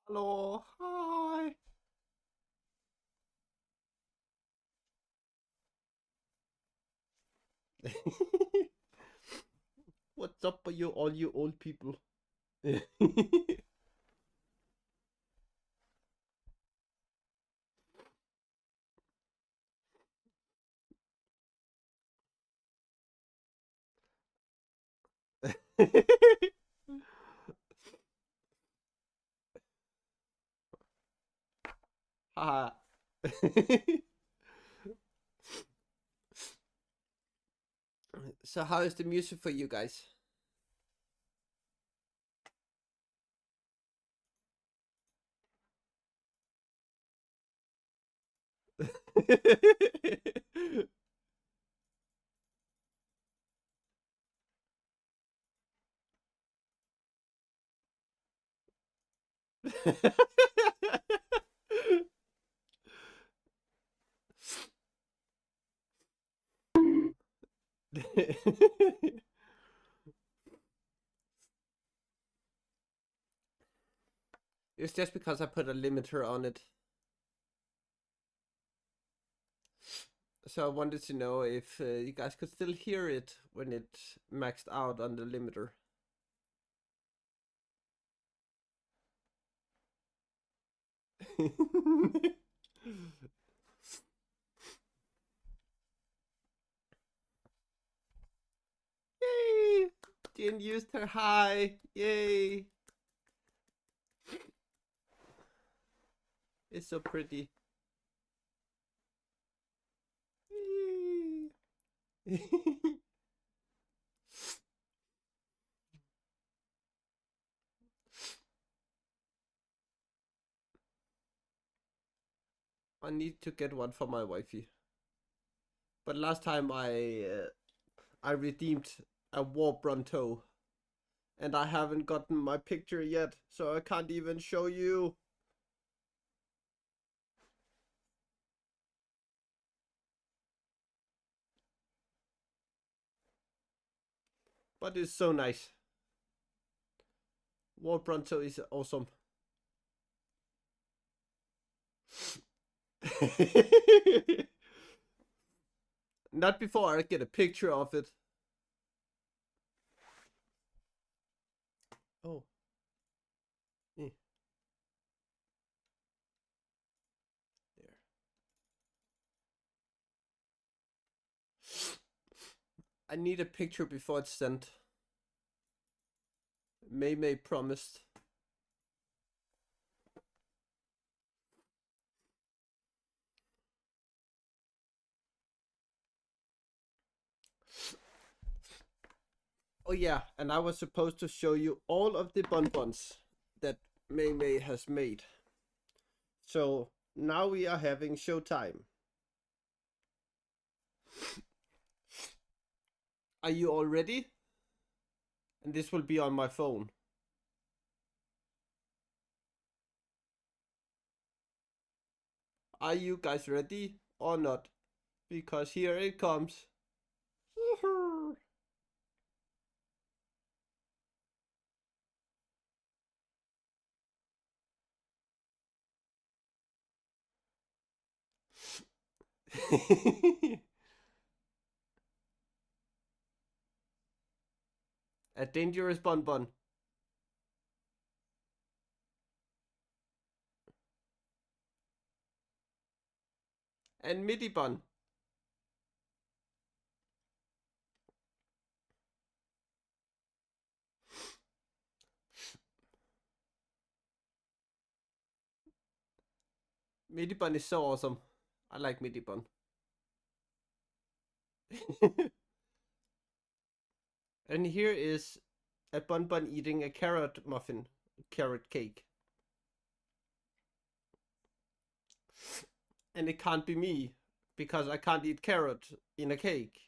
Hello, hi. What's up with you, all you old people? Haha. So, how is the music for you guys? It's just because I put a limiter on it. So I wanted to know if you guys could still hear it when it maxed out on the limiter. Yay! Jin used her high. Yay! It's so pretty. I need to get one for my wifey. But last time I redeemed a War Bronto, and I haven't gotten my picture yet, so I can't even show you. But it's so nice. War Bronto is awesome. Not before I get a picture of it. Oh. Eh. There. I need a picture before it's sent. May promised. Oh yeah, and I was supposed to show you all of the bonbons that May has made. So now we are having showtime. Are you all ready? And this will be on my phone. Are you guys ready or not? Because here it comes. A dangerous bonbon. And midi bun. Midi bun is so awesome. I like midi bun. And here is a bonbon eating a carrot muffin, carrot cake. And it can't be me because I can't eat carrot in a cake.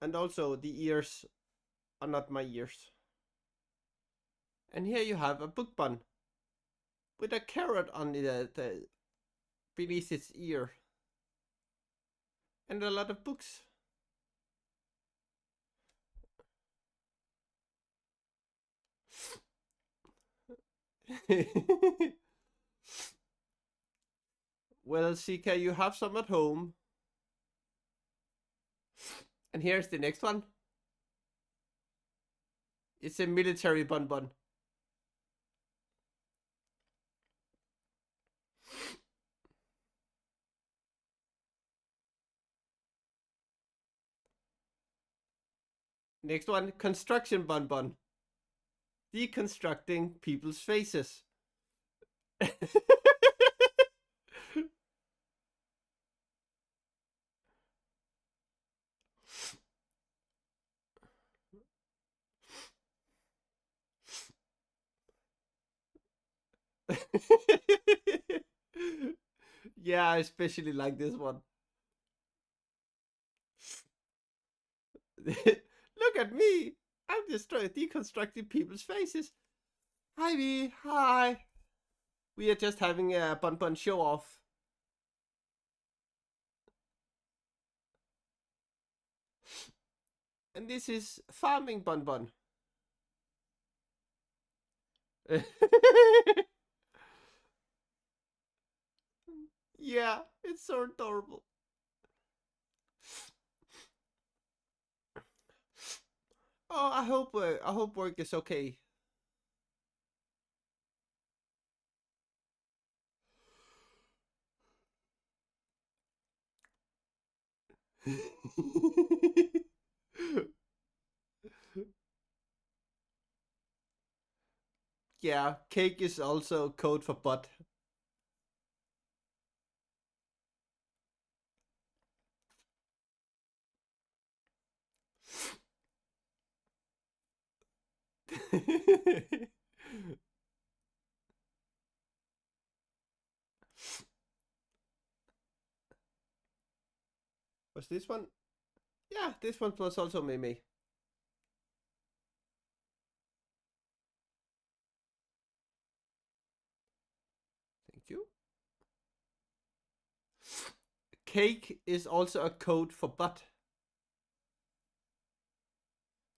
And also the ears are not my ears. And here you have a book bun with a carrot on the beneath its ear. And a lot of books. Well, Sika, you have some at home. And here's the next one. It's a military bonbon. Next one, construction bonbon. Deconstructing people's faces. Yeah, I especially like this one. Look at me. I'm deconstructing people's faces. Hi, V. Hi. We are just having a bonbon show off. And this is farming bonbon. Yeah, it's so adorable. Oh, I hope work is okay. Yeah, cake is also code for butt. Was this one? Yeah, this one was also Meme. Thank you. Cake is also a code for butt.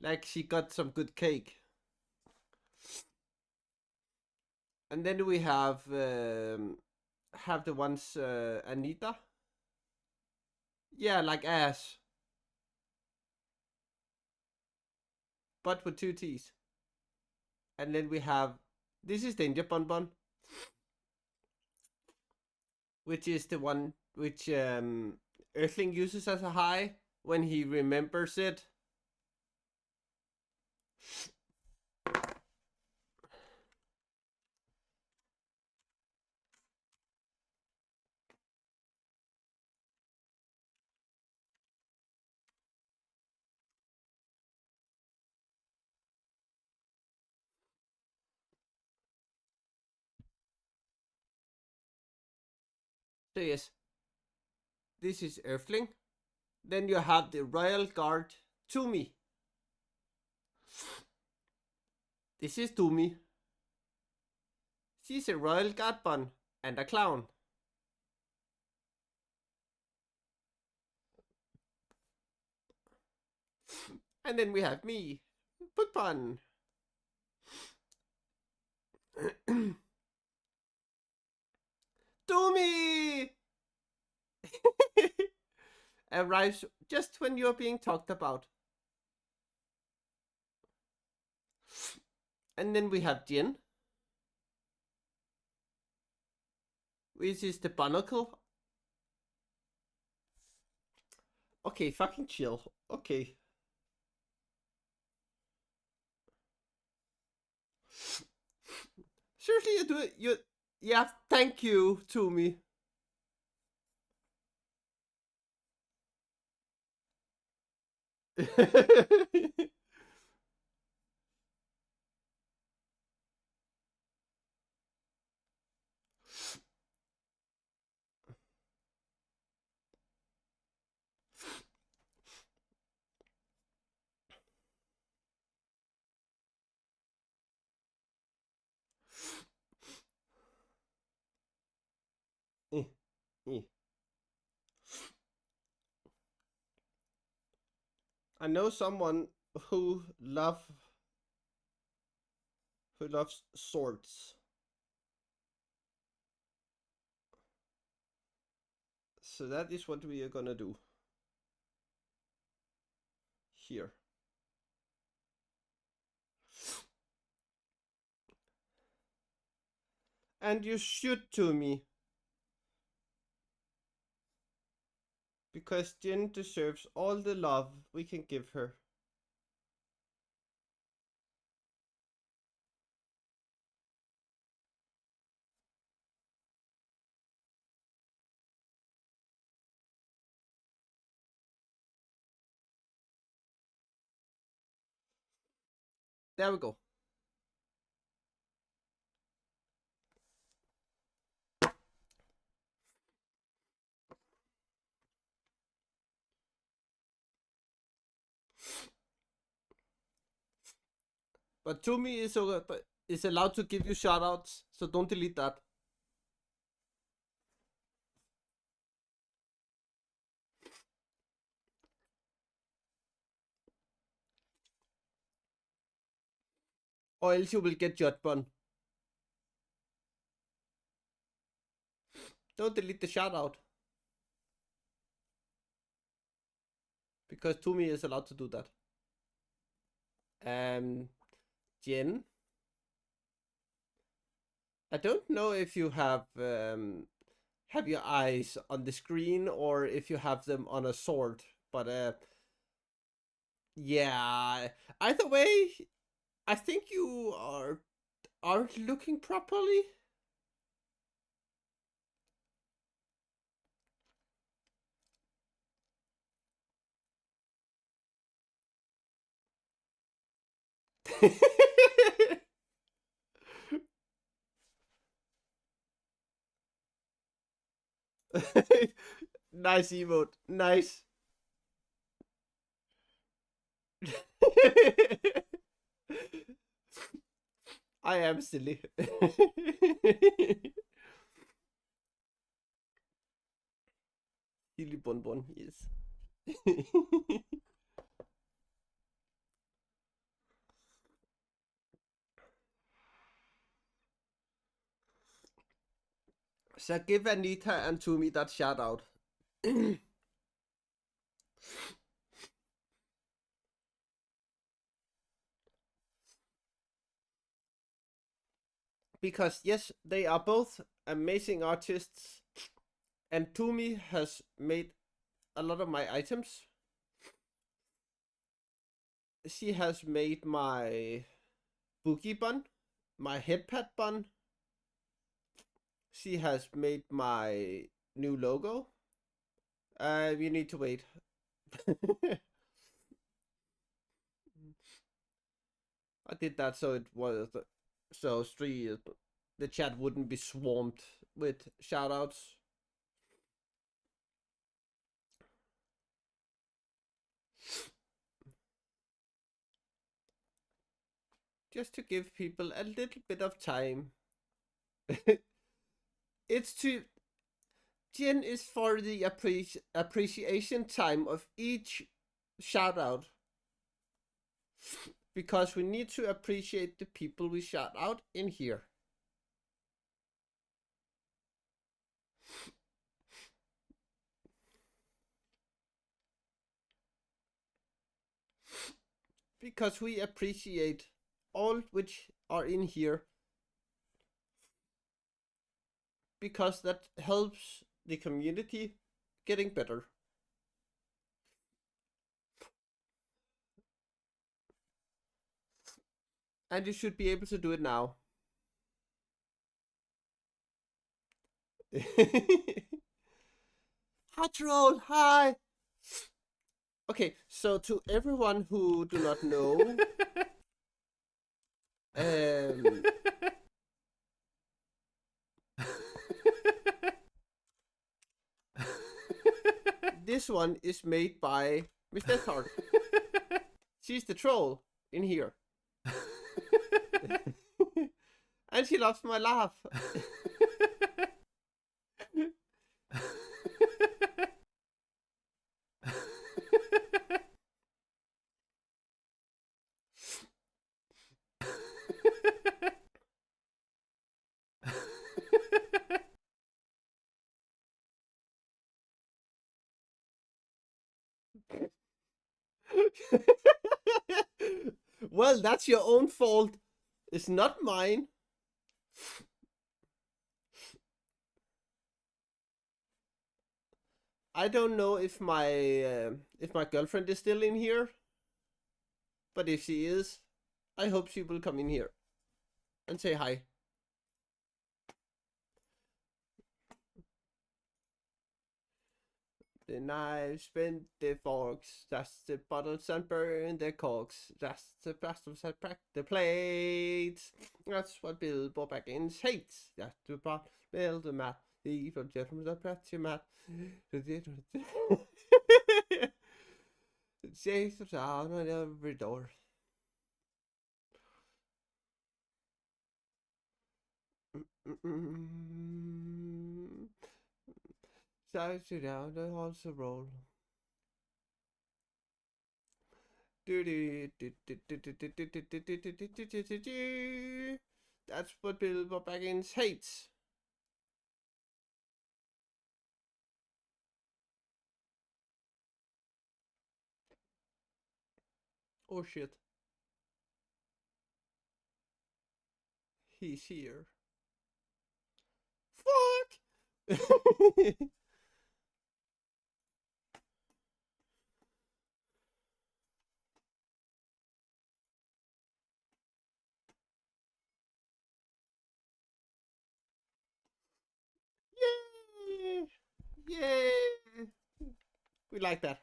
Like she got some good cake. And then we have the ones Anita. Yeah, like ass, but with two T's. And then we have this is Danger Bonbon, which is the one which Earthling uses as a high when he remembers it. So yes, this is Earthling. Then you have the Royal Guard Toomey. This is Toomey. She's a Royal Guard bun and a clown. And then we have me, Put Pun. Toomey arrives just when you're being talked about. And then we have Jin, which is the barnacle. Okay, fucking chill. Okay. Seriously, you do it. Yeah. Thank you to me. I know someone who loves swords. So that is what we are gonna do here. And you should to me. Because Jen deserves all the love we can give her. There we go. But Tumi is allowed to give you shoutouts, so don't delete that. Or else you will get judged bun. Don't delete the shoutout. Because Tumi is allowed to do that. Jen, I don't know if you have your eyes on the screen or if you have them on a sword, but yeah. Either way, I think you aren't looking properly. Nice emote. Nice. I am silly. Silly bonbon, yes. So give Anita and Tumi that shout out. Because yes, they are both amazing artists, and Tumi has made a lot of my items. She has made my boogie bun, my headpad bun. She has made my new logo. We need to wait. I did that so it was so the chat wouldn't be swarmed with shoutouts. Just to give people a little bit of time. It's to Jen is for the appreciation time of each shout out. Because we need to appreciate the people we shout out in here. Because we appreciate all which are in here. Because that helps the community getting better. And you should be able to do it now. Hi troll, hi! Okay, so to everyone who do not know, this one is made by Miss Deathheart. She's the troll in here. And she loves my laugh. Well, that's your own fault. It's not mine. I don't know if my girlfriend is still in here, but if she is, I hope she will come in here and say hi. The knives bend the forks, that's the bottles and burn the corks, that's the plastics that crack the plates. That's what Bill Baggins hates. That's the part build the mat. The from gentlemen that press your mat. Chase the sound on every door. Sides you down the also roll. That's what Bill Baggins hates. Oh shit. He's here. Fuck! Yay! Yay! We like that.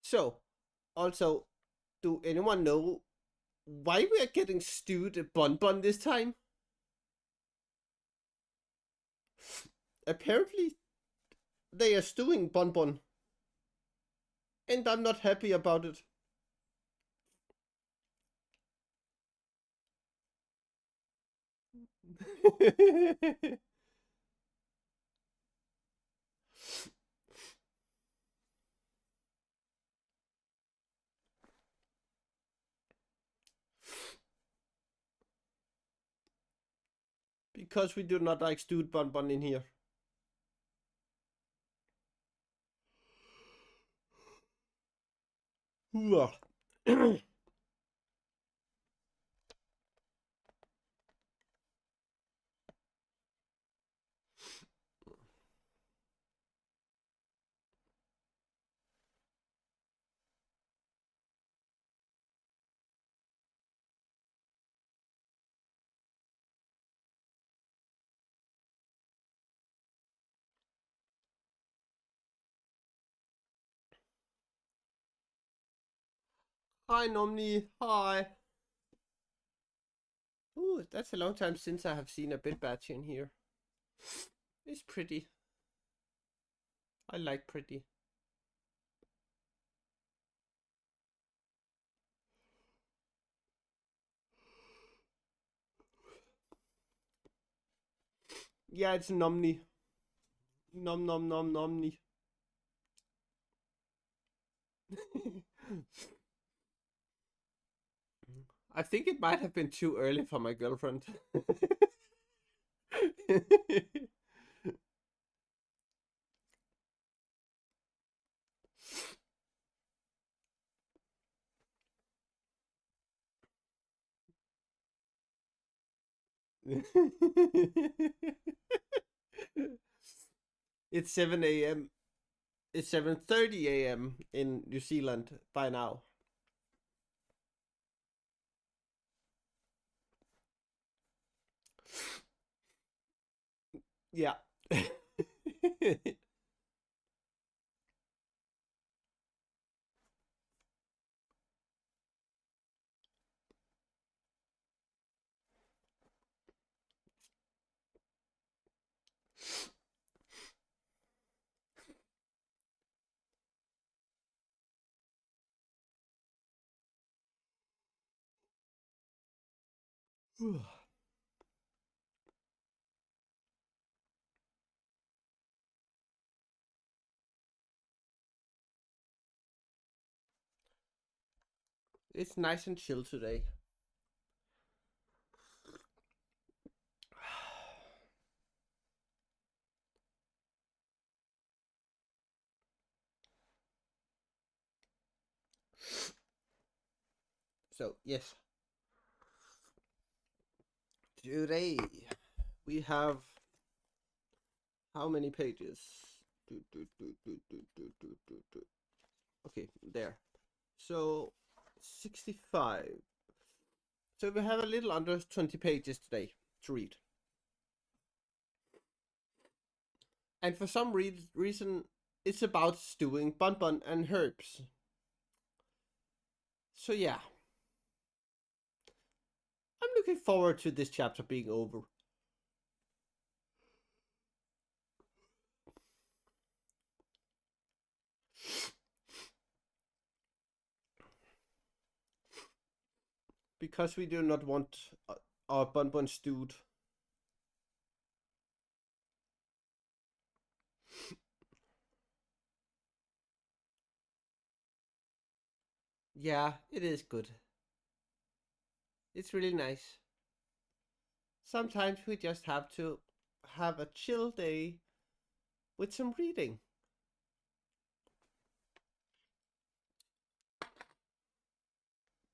So, also, do anyone know why we are getting stewed bonbon this time? Apparently, they are stewing bonbon, and I'm not happy about it. Because we do not like stewed bonbon in here. Hi, Nomni. Hi. Ooh, that's a long time since I have seen a bit batch in here. It's pretty. I like pretty. Yeah, it's Nomni. Nom nom nom nomni. I think it might have been too early for my girlfriend. It's 7 a.m. It's 7:30 a.m. in New Zealand by now. Yeah. It's nice and chill today. So, yes. Today we have how many pages? Okay, there. So, 65. So we have a little under 20 pages today to read. And for some reason, it's about stewing bonbon and herbs. So yeah, I'm looking forward to this chapter being over. Because we do not want our bonbon stewed. Yeah, it is good. It's really nice. Sometimes we just have to have a chill day with some reading.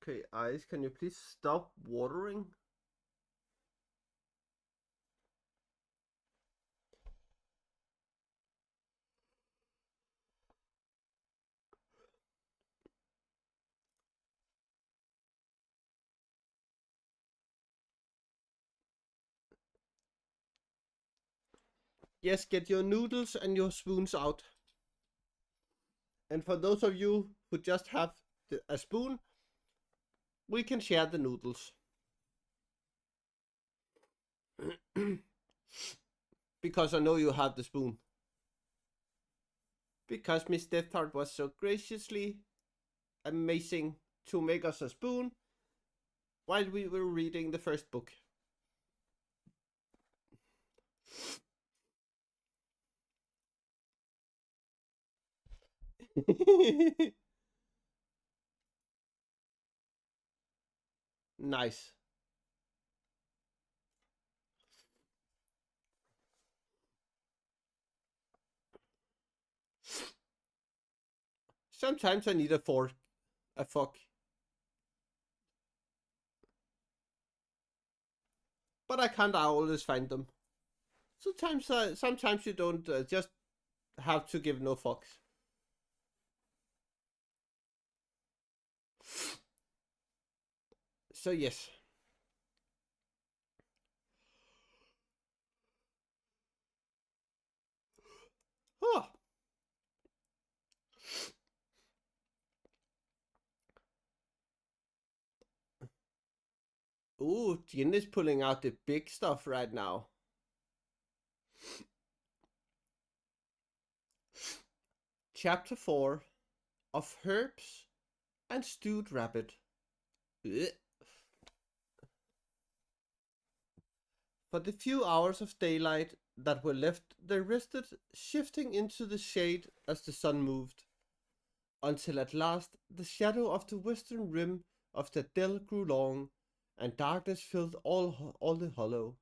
Okay, eyes, can you please stop watering? Yes, get your noodles and your spoons out. And for those of you who just have a spoon, we can share the noodles. Because I know you have the spoon. Because Miss Death Tart was so graciously amazing to make us a spoon while we were reading the first book. Nice. Sometimes I need a fork. A fork. But I can't always find them. Sometimes you don't just have to give no fucks. So yes. Oh. Ooh, Jin is pulling out the big stuff right now. Chapter 4 of Herbs and Stewed Rabbit. Ugh. For the few hours of daylight that were left, they rested, shifting into the shade as the sun moved, until at last the shadow of the western rim of the dell grew long, and darkness filled all the hollow.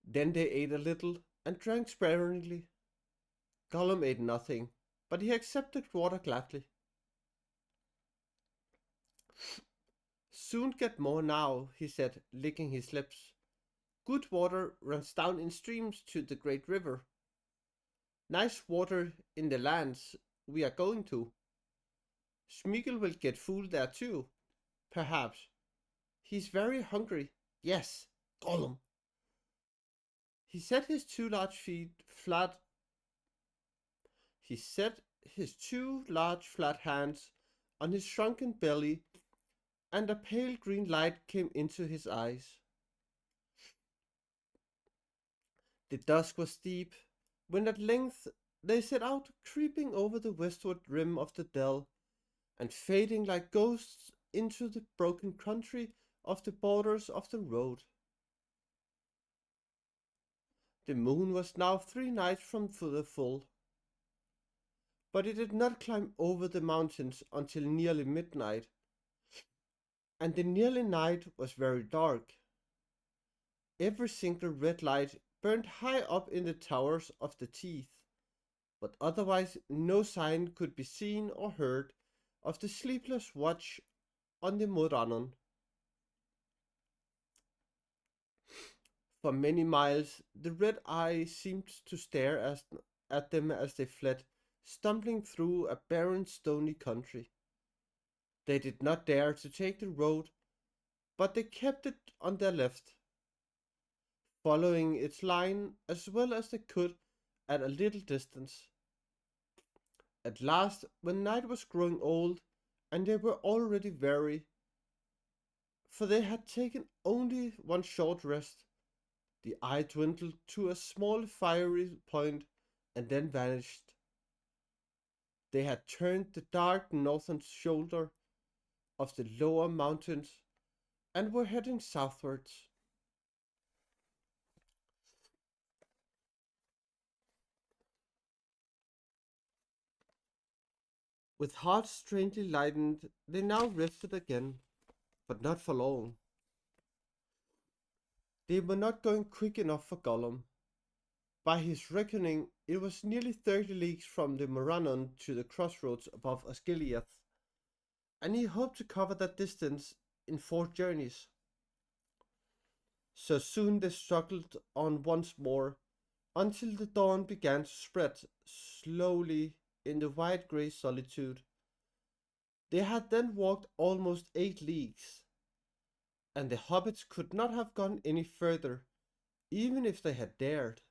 Then they ate a little and drank sparingly. Gollum ate nothing, but he accepted water gladly. Soon get more now, he said, licking his lips. Good water runs down in streams to the great river. Nice water in the lands we are going to. Smeagol will get food there too, perhaps. He's very hungry. Yes, Gollum. He set his two large feet flat. He set his two large flat hands on his shrunken belly, and a pale green light came into his eyes. The dusk was deep when at length they set out, creeping over the westward rim of the dell, and fading like ghosts into the broken country of the borders of the road. The moon was now 3 nights from the full. but it did not climb over the mountains until nearly midnight, and the nearly night was very dark. Every single red light burned high up in the towers of the teeth, but otherwise no sign could be seen or heard of the sleepless watch on the Morannon. For many miles the red eye seemed to stare at them as they fled, stumbling through a barren stony country. They did not dare to take the road, but they kept it on their left, following its line as well as they could at a little distance. At last, when night was growing old and they were already weary, for they had taken only one short rest, the eye dwindled to a small fiery point and then vanished. They had turned the dark northern shoulder of the lower mountains and were heading southwards. With hearts strangely lightened, they now rested again, but not for long. They were not going quick enough for Gollum. By his reckoning, it was nearly 30 leagues from the Morannon to the crossroads above Osgiliath, and he hoped to cover that distance in 4 journeys. So soon they struggled on once more, until the dawn began to spread slowly in the wide grey solitude. They had then walked almost 8 leagues, and the hobbits could not have gone any further, even if they had dared.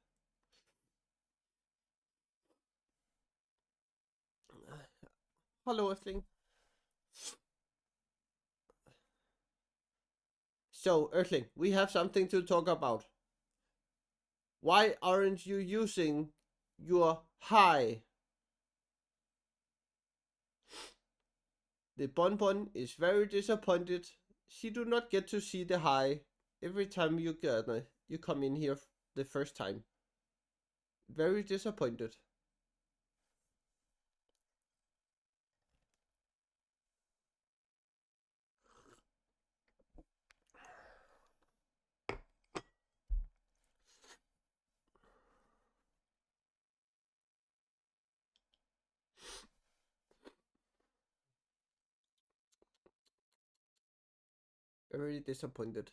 Hello, Earthling. So, Earthling, we have something to talk about. Why aren't you using your high? The Bonbon is very disappointed. She do not get to see the high every time you come in here the first time. Very disappointed. Very disappointed.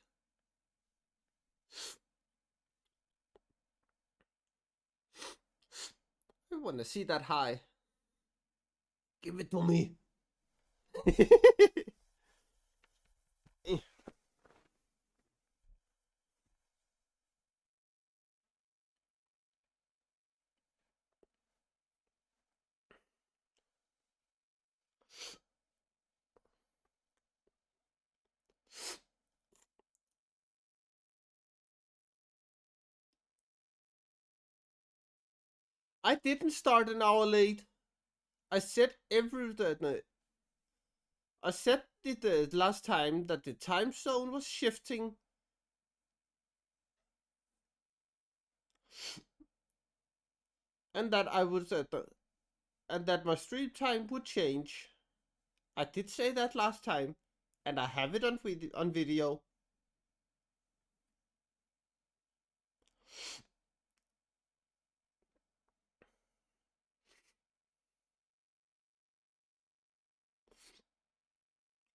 I want to see that high. Give it to me. I didn't start an hour late. I said I said it the last time that the time zone was shifting, and that I was and that my stream time would change. I did say that last time, and I have it on video.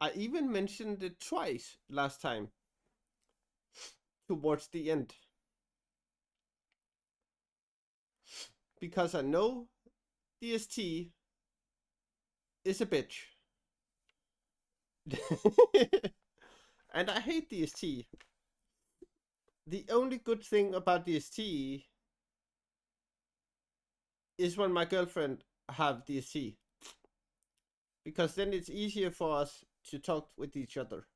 I even mentioned it twice last time, towards the end, because I know DST is a bitch. And I hate DST. The only good thing about DST is when my girlfriend have DST, because then it's easier for us to talk with each other.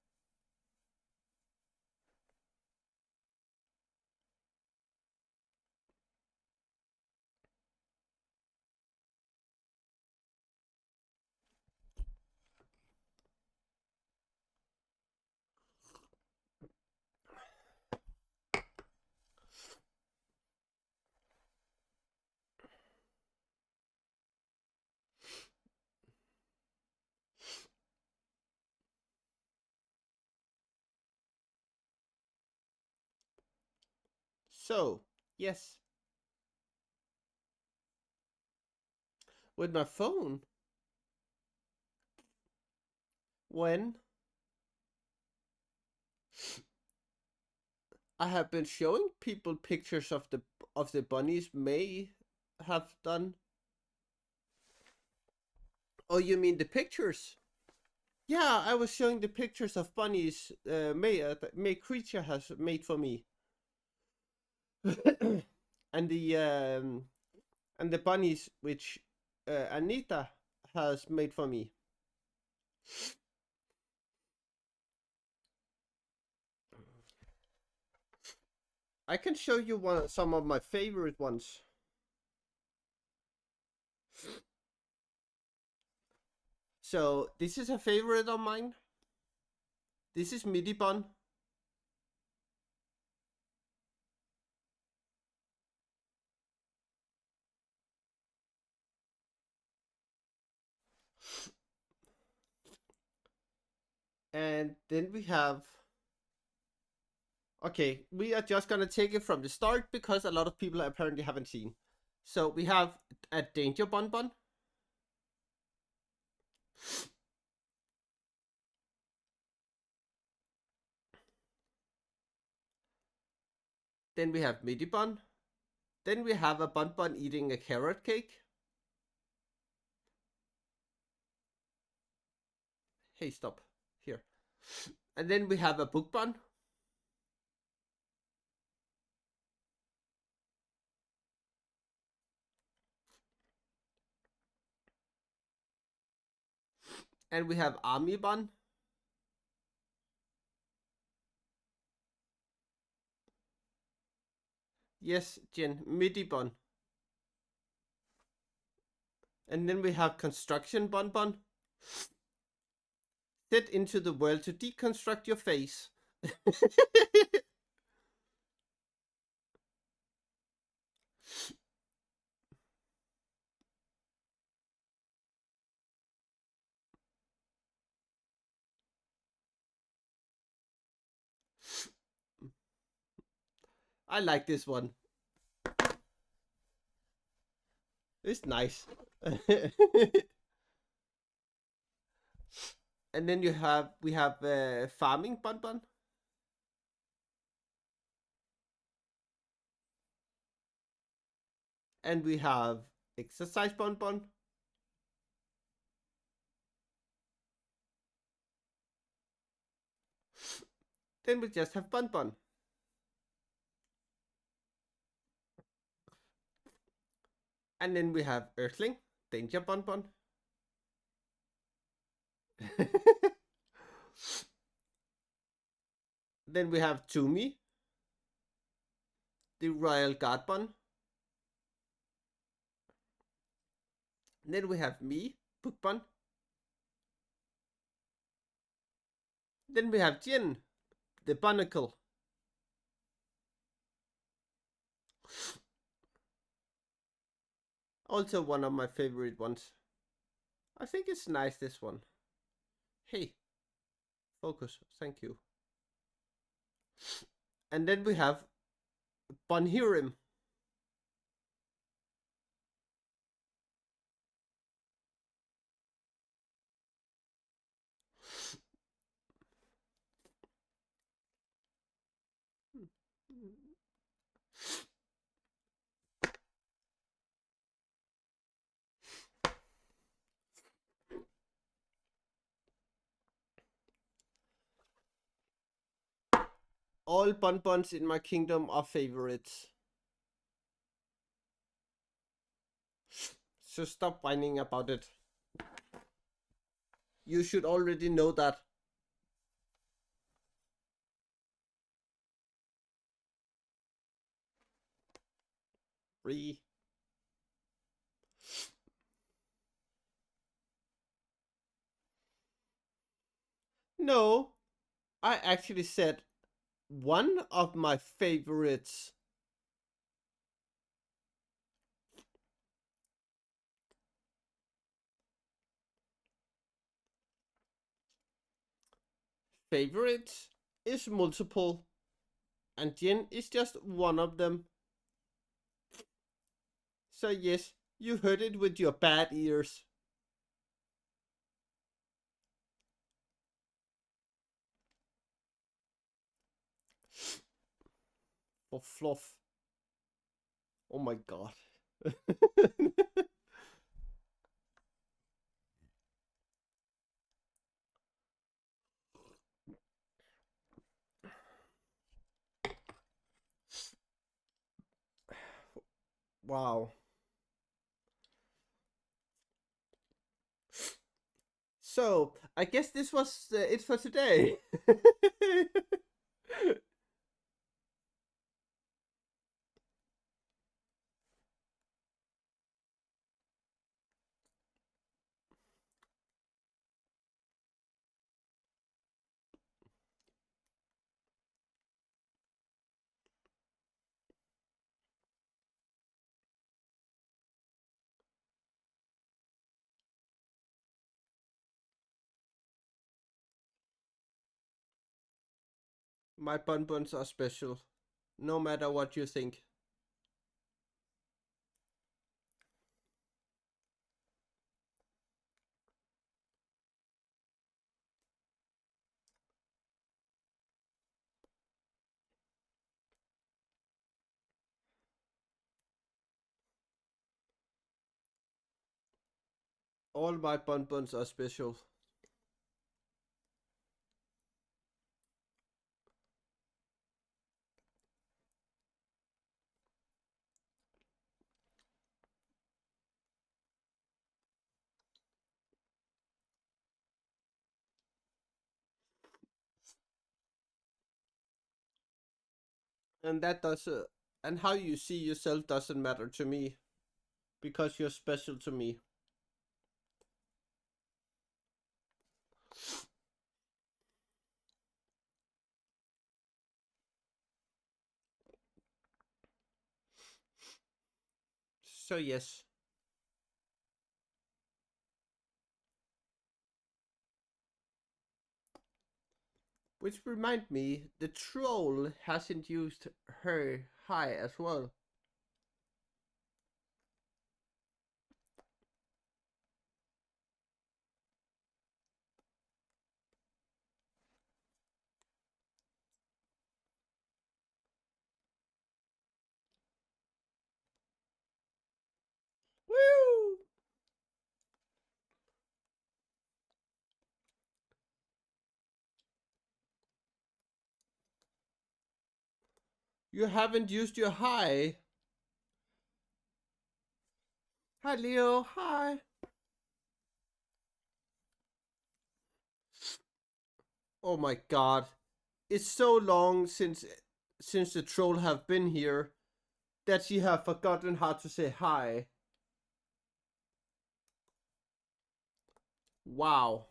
So, yes. With my phone. When I have been showing people pictures of the bunnies May have done. Oh, you mean the pictures? Yeah, I was showing the pictures of bunnies May Creature has made for me. and the bunnies which Anita has made for me. I can show you some of my favorite ones. So this is a favorite of mine. This is MIDI bun. And then we have, okay, we are just gonna take it from the start because a lot of people apparently haven't seen. So we have a Danger Bun Bun. Then we have MIDI bun. Then we have a Bun Bun eating a carrot cake. Hey, stop. Here. And then we have a book bun. And we have army bun. Yes, Jen, MIDI bun. And then we have construction bun bun. Set into the world to deconstruct your face. I like this one. It's nice. And then we have farming bun bun. And we have exercise bun bun. Then we just have bun bun. And then we have earthling, danger bun bun. Then we have Toomey, the royal guard bun. Then we have me, book bun. Then we have Jin, the barnacle. Also one of my favorite ones. I think it's nice, this one. Hey, focus, thank you. And then we have Bunhirim. All bun buns in my kingdom are favorites. So stop whining about it. You should already know that. Re. No, I actually said one of my favorites. Favorites is multiple. And Jen is just one of them. So yes, you heard it with your bad ears. For fluff. Oh my god. Wow. So, I guess this was it for today. My bonbons are special, no matter what you think. All my bonbons are special. And that does and how you see yourself doesn't matter to me because you're special to me. So yes. Which remind me, the troll hasn't used her high as well. Woo! You haven't used your high. Hi Leo, hi. Oh my god. It's so long since the troll have been here that she have forgotten how to say hi. Wow.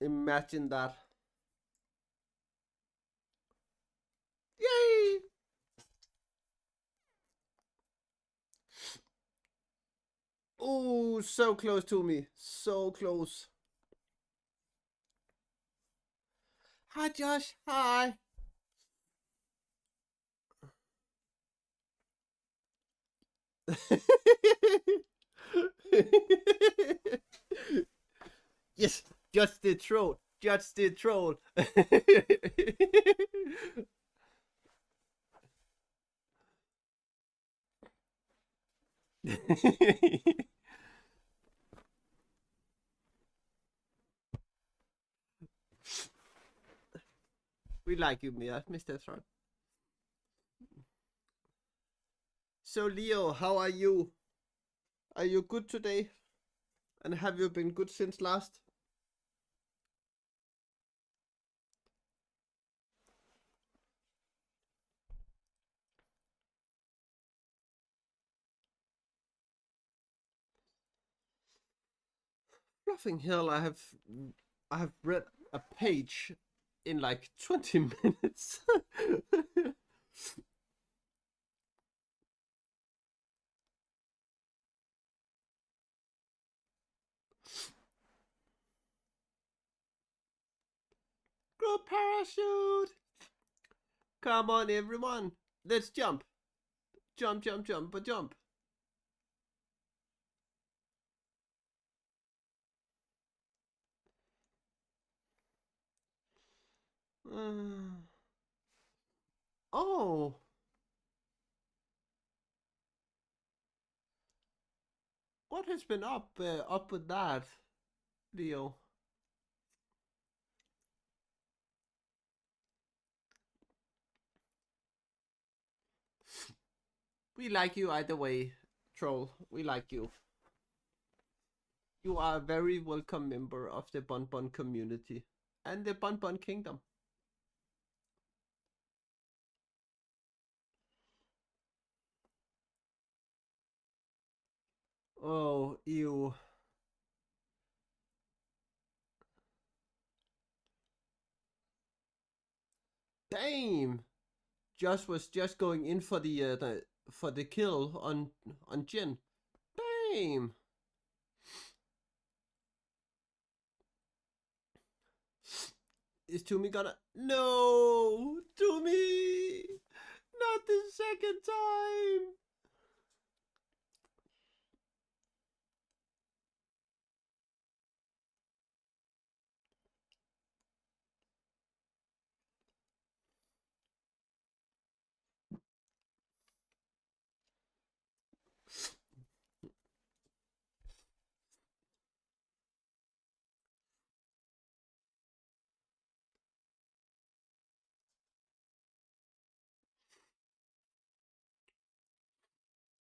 Imagine that. Yay! Oh, so close to me. So close. Hi Josh, hi. Yes, Judge the troll. Judge the troll. We like you, Mr. Tron. So, Leo, how are you? Are you good today? And have you been good since last? Nothing Hill, I have read a page in like 20 minutes. Group parachute. Come on, everyone. Let's jump. Jump, jump, jump, but jump. Uh, oh, what has been up with that, Leo? We like you either way, Troll. We like you. You are a very welcome member of the Bon Bon community and the Bon Bon Kingdom. Oh, ew. Damn. Josh was just going in for the kill on Jin. Damn. Is Toomey gonna? No, Toomey, not the second time.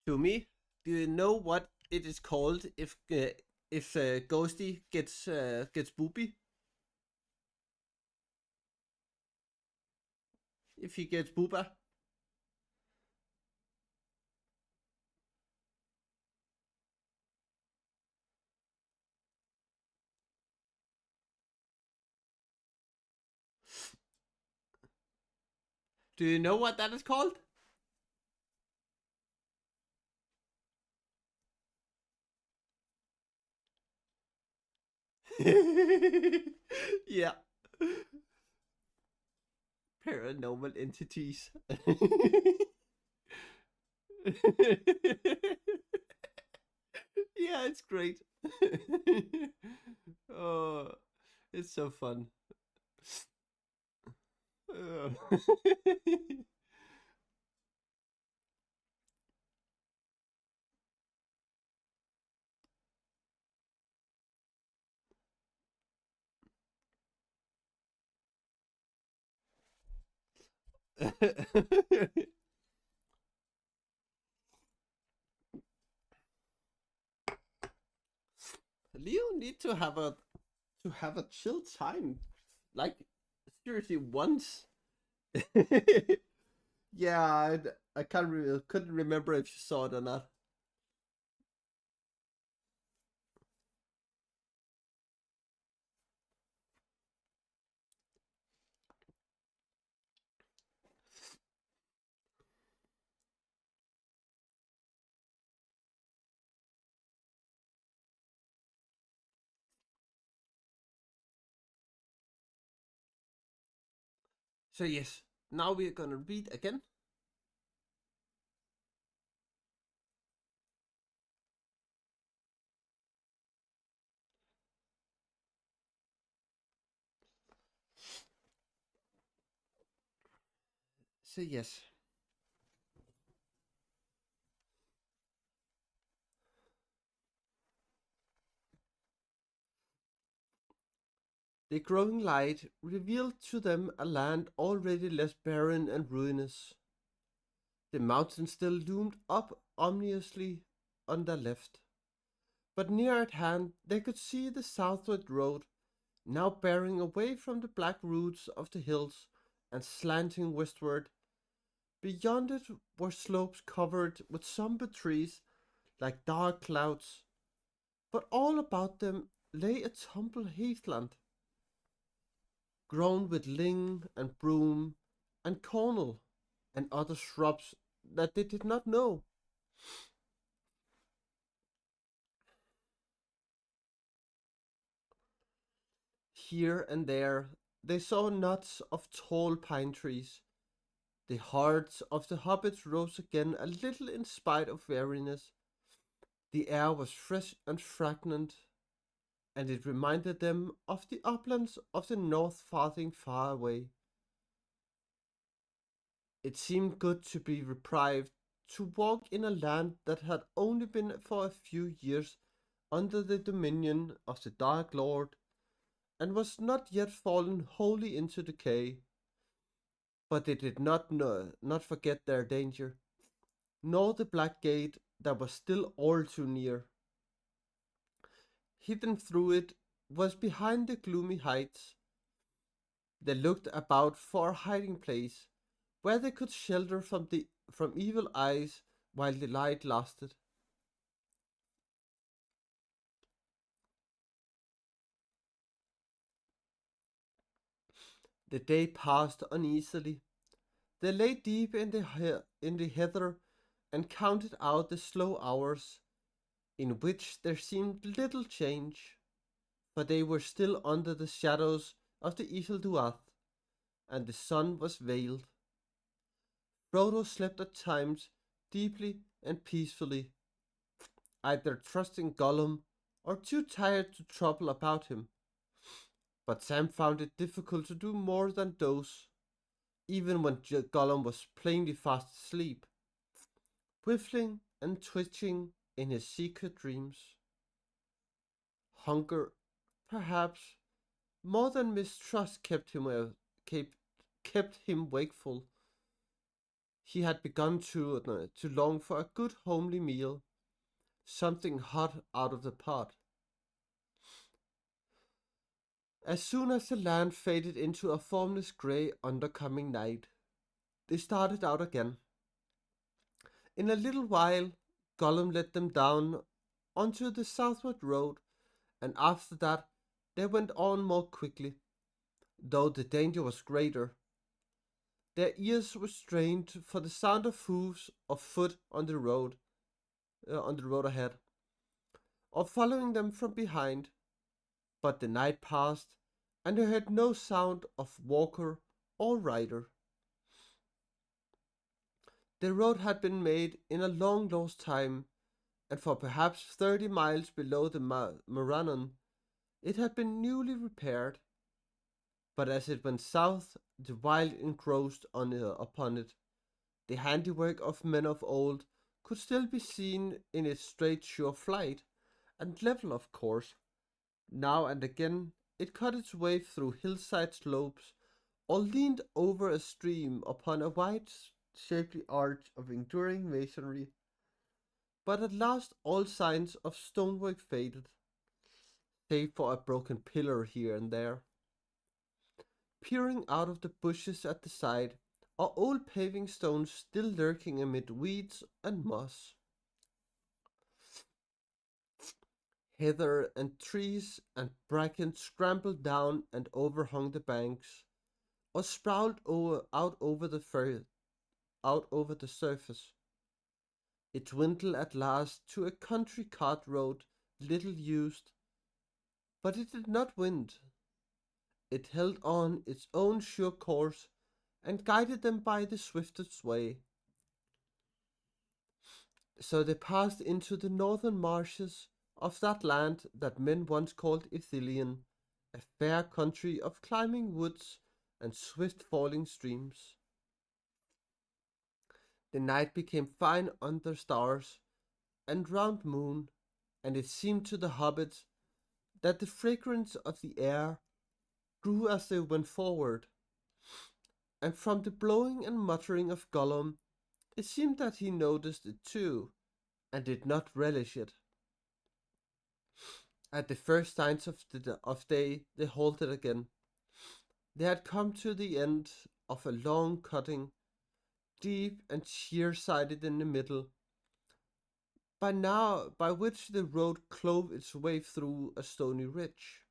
Toomey, do you know what it is called if Ghosty gets boopy? If he gets booba? Do you know what that is called? Yeah. Paranormal entities. Yeah, it's great. Oh, it's so fun. Oh. Leo need to have a chill time, like seriously once. Yeah, I couldn't remember if you saw it or not. So yes, now we're gonna read again. So yes, the growing light revealed to them a land already less barren and ruinous. The mountain still loomed up ominously on their left, but near at hand they could see the southward road, now bearing away from the black roots of the hills and slanting westward. Beyond it were slopes covered with somber trees like dark clouds, but all about them lay a tumbled heathland, grown with ling and broom and cornel and other shrubs that they did not know. Here and there they saw knots of tall pine trees, The hearts of the hobbits rose again a little in spite of weariness. The air was fresh and fragrant, and it reminded them of the uplands of the North farthing far away. It seemed good to be reprieved, to walk in a land that had only been for a few years under the dominion of the Dark Lord, and was not yet fallen wholly into decay. But they did not forget their danger, nor the black gate that was still all too near. Hidden through it was behind the gloomy heights. They looked about for a hiding place where they could shelter from evil eyes while the light lasted. The day passed uneasily. They lay deep in the heather and counted out the slow hours, in which there seemed little change, for they were still under the shadows of the Isilduath, and the sun was veiled. Frodo slept at times deeply and peacefully, either trusting Gollum or too tired to trouble about him. But Sam found it difficult to do more than doze, even when Gollum was plainly fast asleep, whiffling and twitching in his secret dreams. Hunger, perhaps, more than mistrust kept, kept him wakeful. He had begun to long for a good homely meal, something hot out of the pot. As soon as the land faded into a formless grey undercoming night, they started out again. In a little while, Gollum led them down onto the southward road, and after that they went on more quickly, though the danger was greater. Their ears were strained for the sound of hoofs of foot on the road ahead, or following them from behind. But the night passed, and they heard no sound of walker or rider. The road had been made in a long lost time, and for perhaps 30 miles below the Morannon it had been newly repaired. But as it went south, the wild encroached upon it. The handiwork of men of old could still be seen in its straight sure flight, and level of course. Now and again it cut its way through hillside slopes, or leaned over a stream upon a wide shapely arch of enduring masonry. But at last all signs of stonework faded, save for a broken pillar here and there. Peering out of the bushes at the side are old paving stones still lurking amid weeds and moss. Heather and trees and bracken scrambled down and overhung the banks, or sprawled out over the surface. It dwindled at last to a country cart road, little used, but it did not wind. It held on its own sure course, and guided them by the swiftest way. So they passed into the northern marshes of that land that men once called Ithilien, a fair country of climbing woods and swift falling streams. The night became fine under stars and round moon, and it seemed to the hobbits that the fragrance of the air grew as they went forward, and from the blowing and muttering of Gollum it seemed that he noticed it too, and did not relish it. At the first signs of day they halted again. They had come to the end of a long cutting, deep and sheer-sided in the middle, by which the road clove its way through a stony ridge.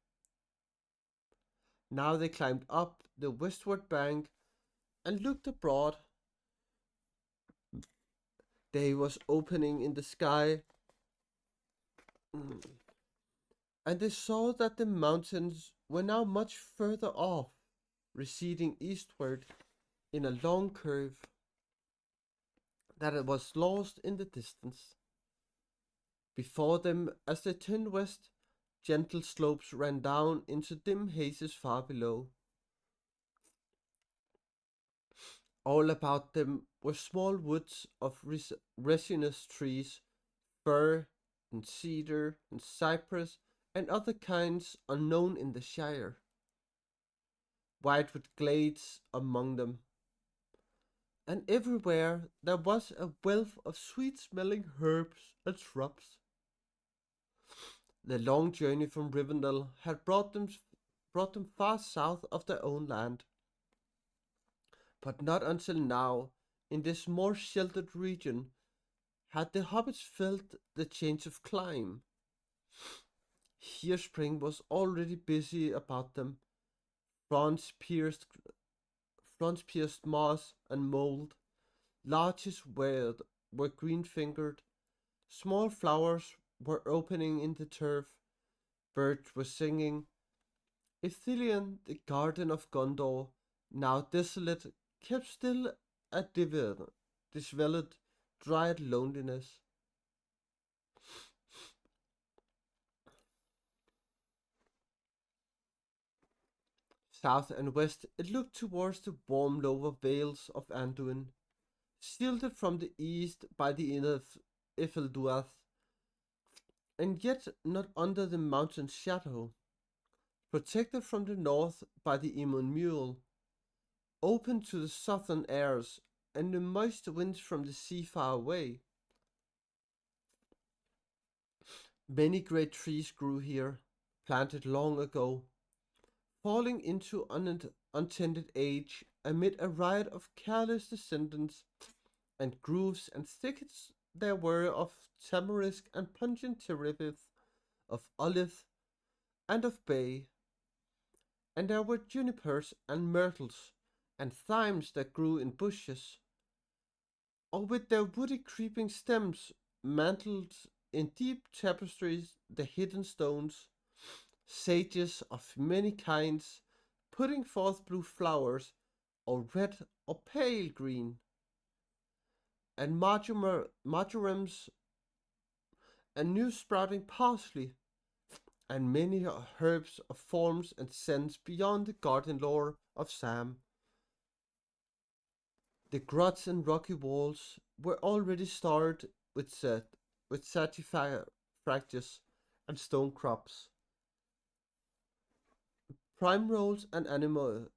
Now they climbed up the westward bank and looked abroad. Day was opening in the sky, and they saw that the mountains were now much further off, receding eastward in a long curve that it was lost in the distance. Before them, as they turned west, gentle slopes ran down into dim hazes far below. All about them were small woods of resinous trees, fir and cedar and cypress and other kinds unknown in the Shire, white with glades among them, and everywhere there was a wealth of sweet smelling herbs and shrubs. The long journey from Rivendell had brought them far south of their own land, but not until now, in this more sheltered region, had the hobbits felt the change of climate. Here spring was already busy about them, fronds pierced, fronds pierced moss and mold, larches were green fingered, small flowers were opening in the turf, birds were singing. Ithilien, the garden of Gondor, now desolate, kept still a disveled, dried loneliness. South and west it looked towards the warm lower vales of Anduin, shielded from the east by the inner Ifelduath, and yet not under the mountain's shadow, protected from the north by the Emon Mule, open to the southern airs and the moist winds from the sea far away. Many great trees grew here, planted long ago, falling into untended age amid a riot of careless descendants, and groves and thickets there were of tamarisk and pungent terebinth, of olive and of bay, and there were junipers and myrtles and thymes that grew in bushes, or with their woody creeping stems mantled in deep tapestries the hidden stones, sages of many kinds, putting forth blue flowers, or red or pale green, and marjorams and new sprouting parsley, and many herbs of forms and scents beyond the garden lore of Sam. The grots and rocky walls were already starred with satifrages and stone crops. Primrose and anemones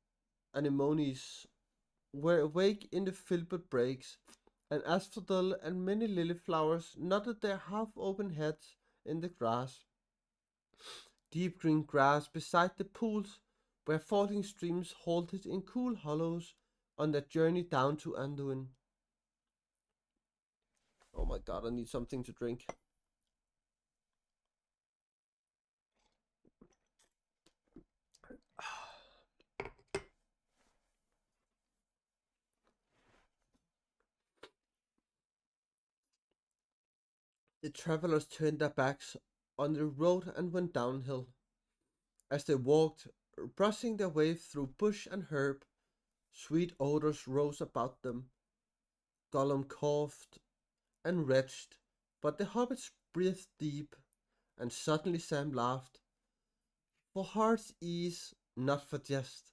were awake in the filbert brakes, and asphodel and many lily flowers nodded their half-open heads in the grass. Deep green grass beside the pools where falling streams halted in cool hollows on their journey down to Anduin. Oh my god, I need something to drink. The travelers turned their backs on the road and went downhill. As they walked, brushing their way through bush and herb, sweet odors rose about them. Gollum coughed and retched, but the hobbits breathed deep, and suddenly Sam laughed. For heart's ease, not for jest.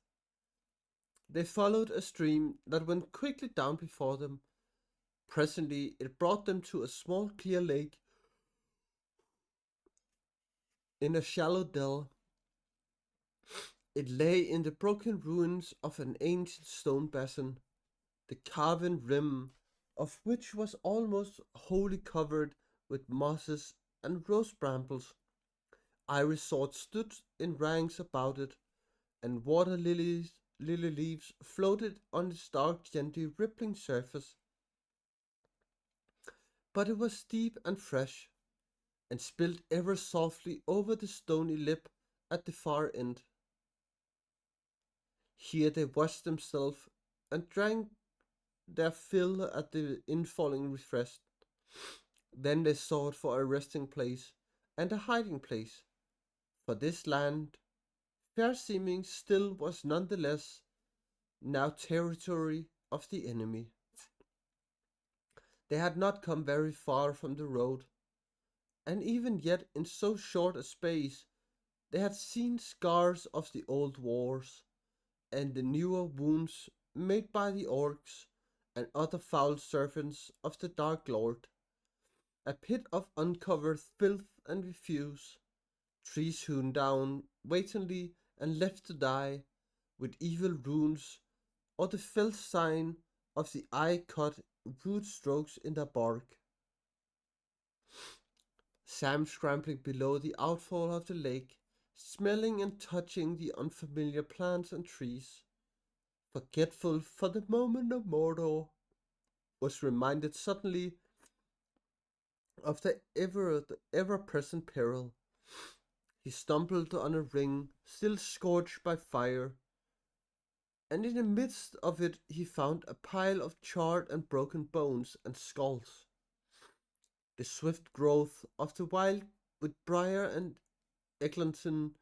They followed a stream that went quickly down before them. Presently it brought them to a small clear lake in a shallow dell. It lay in the broken ruins of an ancient stone basin, the carven rim of which was almost wholly covered with mosses and rose brambles. Iris swords stood in ranks about it, and lily leaves floated on its dark, gently rippling surface. But it was deep and fresh, and spilled ever softly over the stony lip at the far end. Here they washed themselves and drank their fill at the infalling refresh. Then they sought for a resting place and a hiding place, for this land, fair seeming, still was none the less now territory of the enemy. They had not come very far from the road, and even yet in so short a space they had seen scars of the old wars, and the newer wounds made by the orcs and other foul servants of the Dark Lord, a pit of uncovered filth and refuse, trees hewn down wantonly and left to die, with evil runes or the fell sign of the eye-cut root strokes in their bark. Sam scrambling below the outfall of the lake, smelling and touching the unfamiliar plants and trees, forgetful for the moment of Mordor, was reminded suddenly of the ever present peril. He stumbled on a ring still scorched by fire, and in the midst of it he found a pile of charred and broken bones and skulls. The swift growth of the wild with briar and eglantine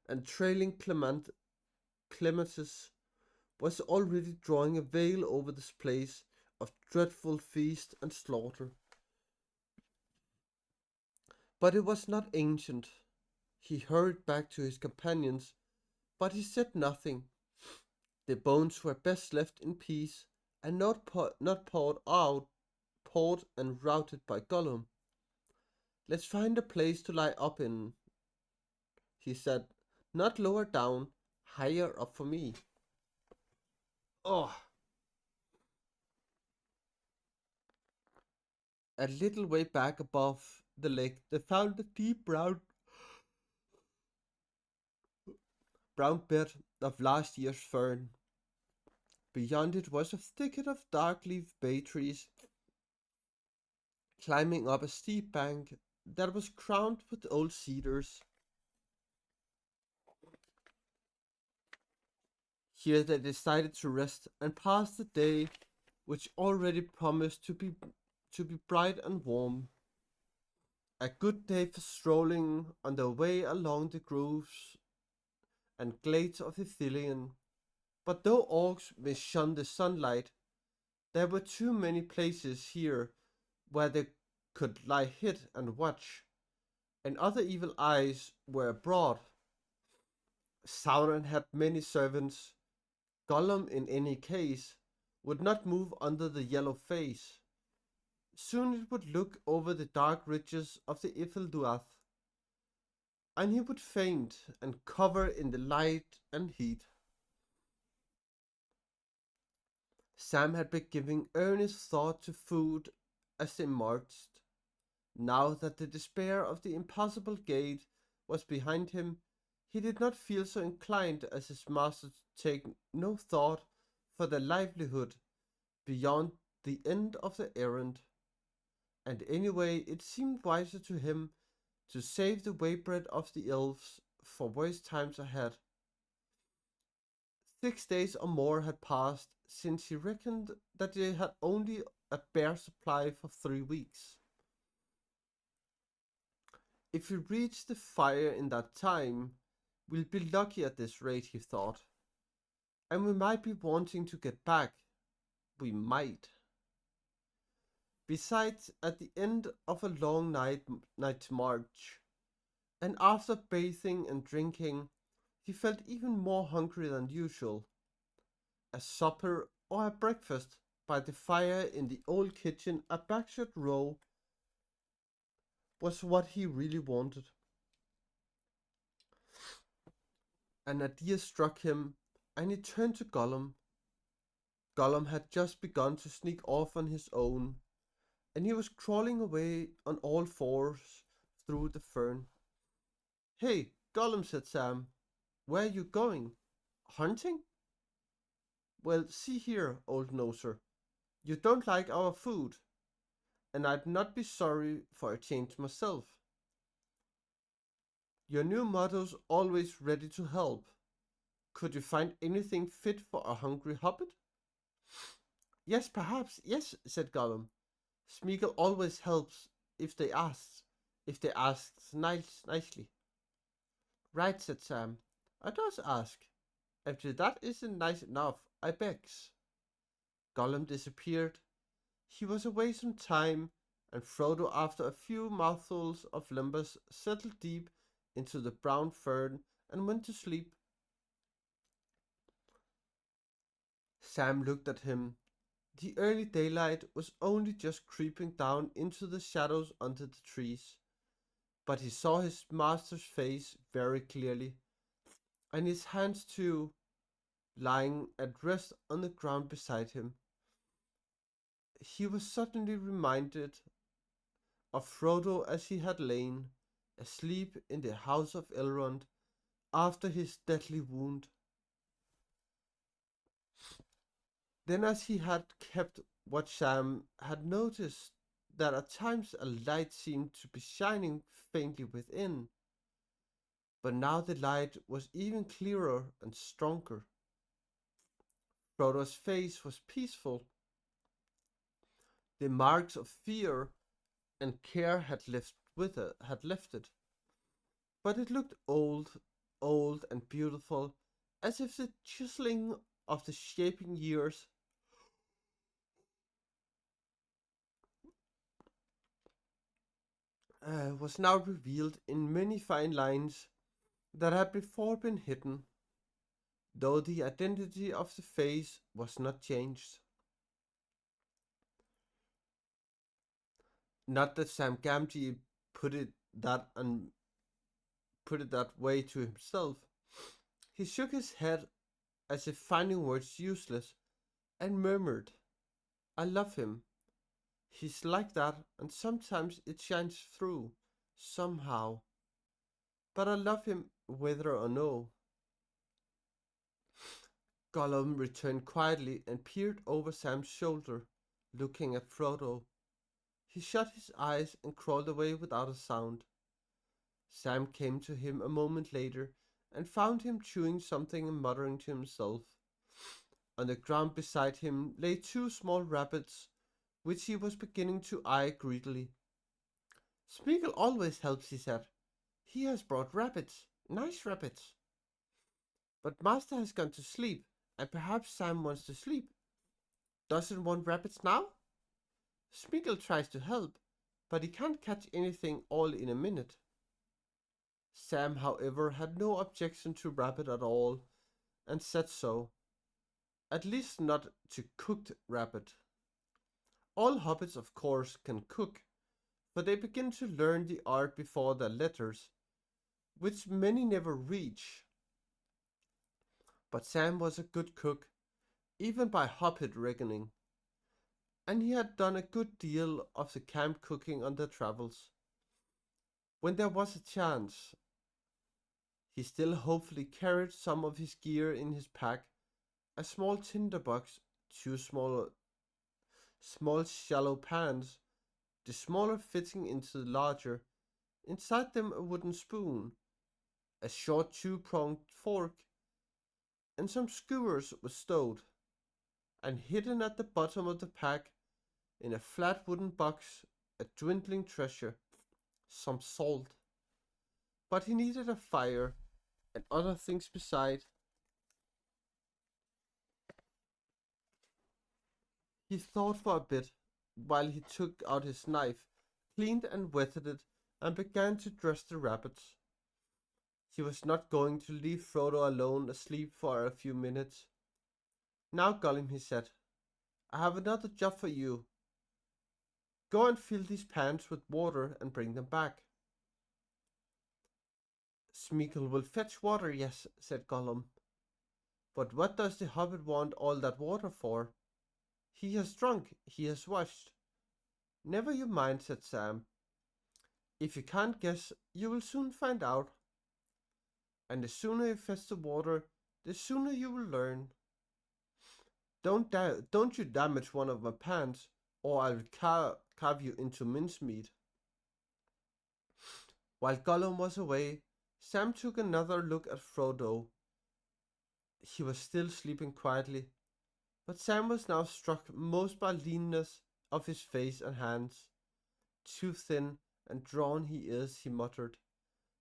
and trailing clematis was already drawing a veil over this place of dreadful feast and slaughter. But it was not ancient. He hurried back to his companions, but he said nothing. The bones were best left in peace, and not poured and routed by Gollum. Let's find a place to lie up in, he said. Not lower down, higher up for me. Oh, a little way back above the lake, they found a deep brown bed of last year's fern. Beyond it was a thicket of dark-leaved bay trees, climbing up a steep bank that was crowned with old cedars. Here they decided to rest and pass the day, which already promised to be bright and warm. A good day for strolling on their way along the groves and glades of Ithilien. But though orcs may shun the sunlight, there were too many places here where they could lie hid and watch, and other evil eyes were abroad. Sauron had many servants. Gollum, in any case, would not move under the yellow face. Soon it would look over the dark ridges of the Isilduath, and he would faint and cover in the light and heat. Sam had been giving earnest thought to food as they marched. Now that the despair of the impossible gate was behind him, he did not feel so inclined as his master to take no thought for their livelihood beyond the end of the errand, and anyway it seemed wiser to him to save the waybread of the elves for worse times ahead. 6 days or more had passed since he reckoned that they had only a bare supply for 3 weeks. If we reach the fire in that time, we'll be lucky at this rate, he thought. And we might be wanting to get back. We might. Besides, at the end of a long night's march, and after bathing and drinking, he felt even more hungry than usual. A supper or a breakfast by the fire in the old kitchen at Bagshot Row was what he really wanted. An idea struck him, and he turned to Gollum. Gollum had just begun to sneak off on his own, and he was crawling away on all fours through the fern. Hey, Gollum, said Sam, where are you going? Hunting? Well, see here, old noser. You don't like our food, and I'd not be sorry for a change myself. Your new motto's always ready to help. Could you find anything fit for a hungry hobbit? Yes, perhaps, yes, said Gollum. Smeagol always helps if they ask nicely. Right, said Sam. I does ask. If that isn't nice enough, I begs. Gollum disappeared. He was away some time, and Frodo, after a few mouthfuls of lumbers, settled deep into the brown fern and went to sleep. Sam looked at him. The early daylight was only just creeping down into the shadows under the trees, but he saw his master's face very clearly, and his hands too, lying at rest on the ground beside him. He was suddenly reminded of Frodo as he had lain, asleep in the house of Elrond after his deadly wound. Then, as he had kept watch, Sam had noticed that at times a light seemed to be shining faintly within, but now the light was even clearer and stronger. Frodo's face was peaceful. The marks of fear and care had left it, but it looked old and beautiful, as if the chiseling of the shaping years was now revealed in many fine lines that had before been hidden, though the identity of the face was not changed. Not that Sam Gamgee put it that and put it that way to himself. He shook his head as if finding words useless and murmured, "I love him. He's like that, and sometimes it shines through, somehow. But I love him whether or no." Gollum returned quietly and peered over Sam's shoulder, looking at Frodo. He shut his eyes and crawled away without a sound. Sam came to him a moment later and found him chewing something and muttering to himself. On the ground beside him lay two small rabbits, which he was beginning to eye greedily. "Smeagol always helps," he said. "He has brought rabbits, nice rabbits. But Master has gone to sleep, and perhaps Sam wants to sleep. Doesn't want rabbits now?" Smeagol tries to help, but he can't catch anything all in a minute. Sam, however, had no objection to rabbit at all, and said so. At least not to cooked rabbit. All hobbits, of course, can cook, for they begin to learn the art before their letters, which many never reach. But Sam was a good cook, even by hobbit reckoning, and he had done a good deal of the camp cooking on their travels. When there was a chance, he still hopefully carried some of his gear in his pack, a small tinderbox, two small shallow pans, the smaller fitting into the larger, inside them a wooden spoon, a short two-pronged fork, and some skewers were stowed, and hidden at the bottom of the pack in a flat wooden box a dwindling treasure, some salt. But he needed a fire and other things beside. He thought for a bit while he took out his knife, cleaned and wetted it, and began to dress the rabbits. He was not going to leave Frodo alone asleep for a few minutes. "Now, Gollum," he said, "I have another job for you. Go and fill these pans with water and bring them back." "Smeagol will fetch water, yes," said Gollum. "But what does the hobbit want all that water for? He has drunk, he has washed." "Never you mind," said Sam. "If you can't guess, you will soon find out. And the sooner you fetch the water, the sooner you will learn. Don't you damage one of my pans, or I'll carve you into mincemeat." While Gollum was away, Sam took another look at Frodo. He was still sleeping quietly, but Sam was now struck most by leanness of his face and hands. "Too thin and drawn he is," he muttered.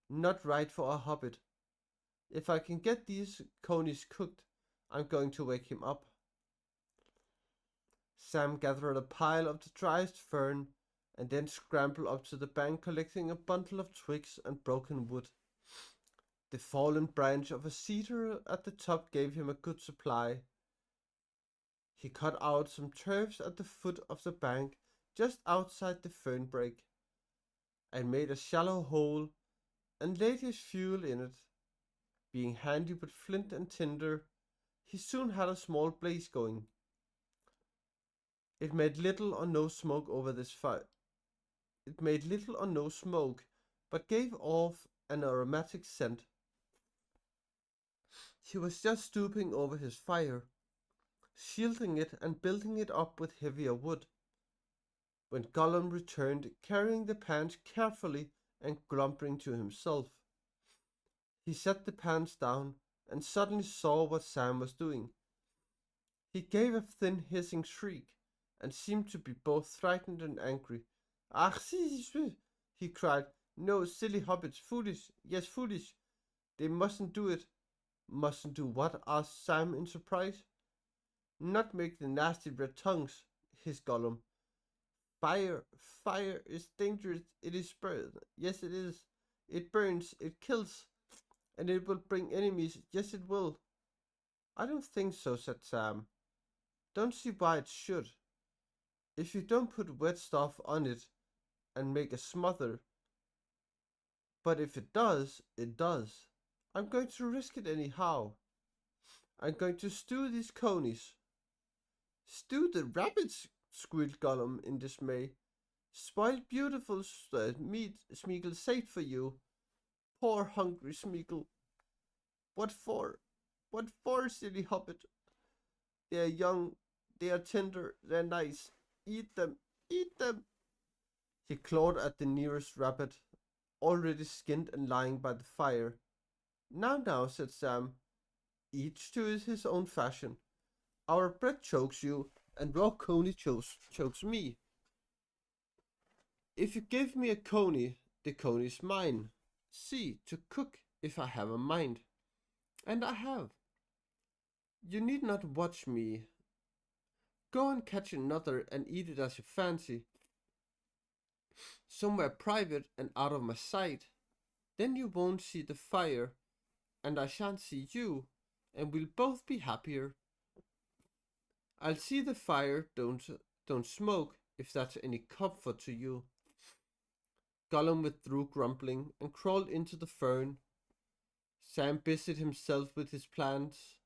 "Not right for a hobbit. If I can get these conies cooked, I'm going to wake him up." Sam gathered a pile of the driest fern and then scrambled up to the bank collecting a bundle of twigs and broken wood. The fallen branch of a cedar at the top gave him a good supply. He cut out some turfs at the foot of the bank just outside the fern break and made a shallow hole and laid his fuel in it. Being handy with flint and tinder, he soon had a small blaze going. It made little or no smoke over this fire. It made little or no smoke, but gave off an aromatic scent. He was just stooping over his fire, shielding it and building it up with heavier wood, when Gollum returned carrying the pans carefully and grumbling to himself. He set the pans down and suddenly saw what Sam was doing. He gave a thin hissing shriek and seemed to be both frightened and angry. "Ah, he cried. "No, silly hobbits, foolish, yes, foolish. They mustn't do it." "Mustn't do what?" asked Sam in surprise. "Not make the nasty red tongues," hissed Gollum. Fire is dangerous. It is burn. Yes, it is. It burns, it kills, and it will bring enemies. Yes, it will." "I don't think so," said Sam. "Don't see why it should. If you don't put wet stuff on it and make a smother. But if it does, it does. I'm going to risk it anyhow. I'm going to stew these conies." "Stew the rabbits!" squealed Gollum in dismay. "Spoiled beautiful meat Smeagol saved for you. Poor hungry Smeagol. What for? What for, silly hobbit? They are young, they are tender, they're nice. Eat them, eat them." He clawed at the nearest rabbit, already skinned and lying by the fire. Now," said Sam. "Each to his own fashion. Our bread chokes you, and raw coney chokes me. If you give me a coney, the coney's mine. See, to cook, if I have a mind. And I have. You need not watch me. Go and catch another and eat it as you fancy. Somewhere private and out of my sight. Then you won't see the fire, and I shan't see you, and we'll both be happier. I'll see the fire, don't smoke, if that's any comfort to you." Gollum withdrew grumbling and crawled into the fern. Sam busied himself with his pans.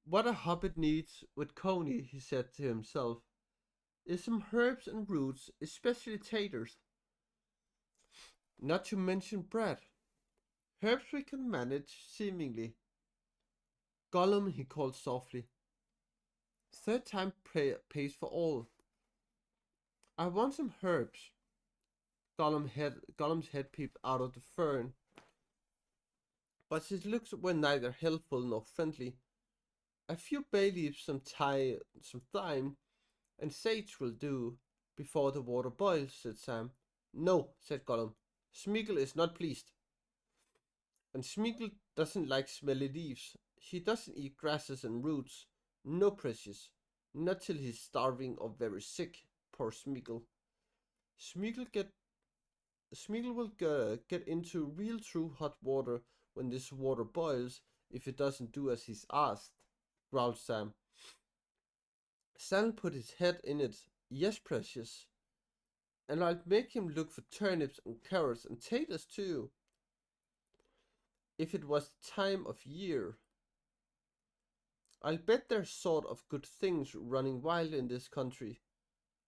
"What a hobbit needs with Coney," he said to himself, "is some herbs and roots, especially taters. Not to mention bread. Herbs we can manage, seemingly." "Gollum," he called softly. "Third time pays for all. I want some herbs." Gollum's head peeped out of the fern, but his looks were neither helpful nor friendly. "A few bay leaves, some thyme, and sage will do, before the water boils," said Sam. "No," said Gollum. "Smeagol is not pleased. And Smeagol doesn't like smelly leaves. He doesn't eat grasses and roots. No, precious. Not till he's starving or very sick. Poor Smeagol. Smeagol will get into real true hot water when this water boils if it doesn't do as he's asked," growled Sam. Sam put his head in it. "Yes, precious. And I'll make him look for turnips and carrots and taters too. If it was the time of year. I'll bet there's sort of good things running wild in this country.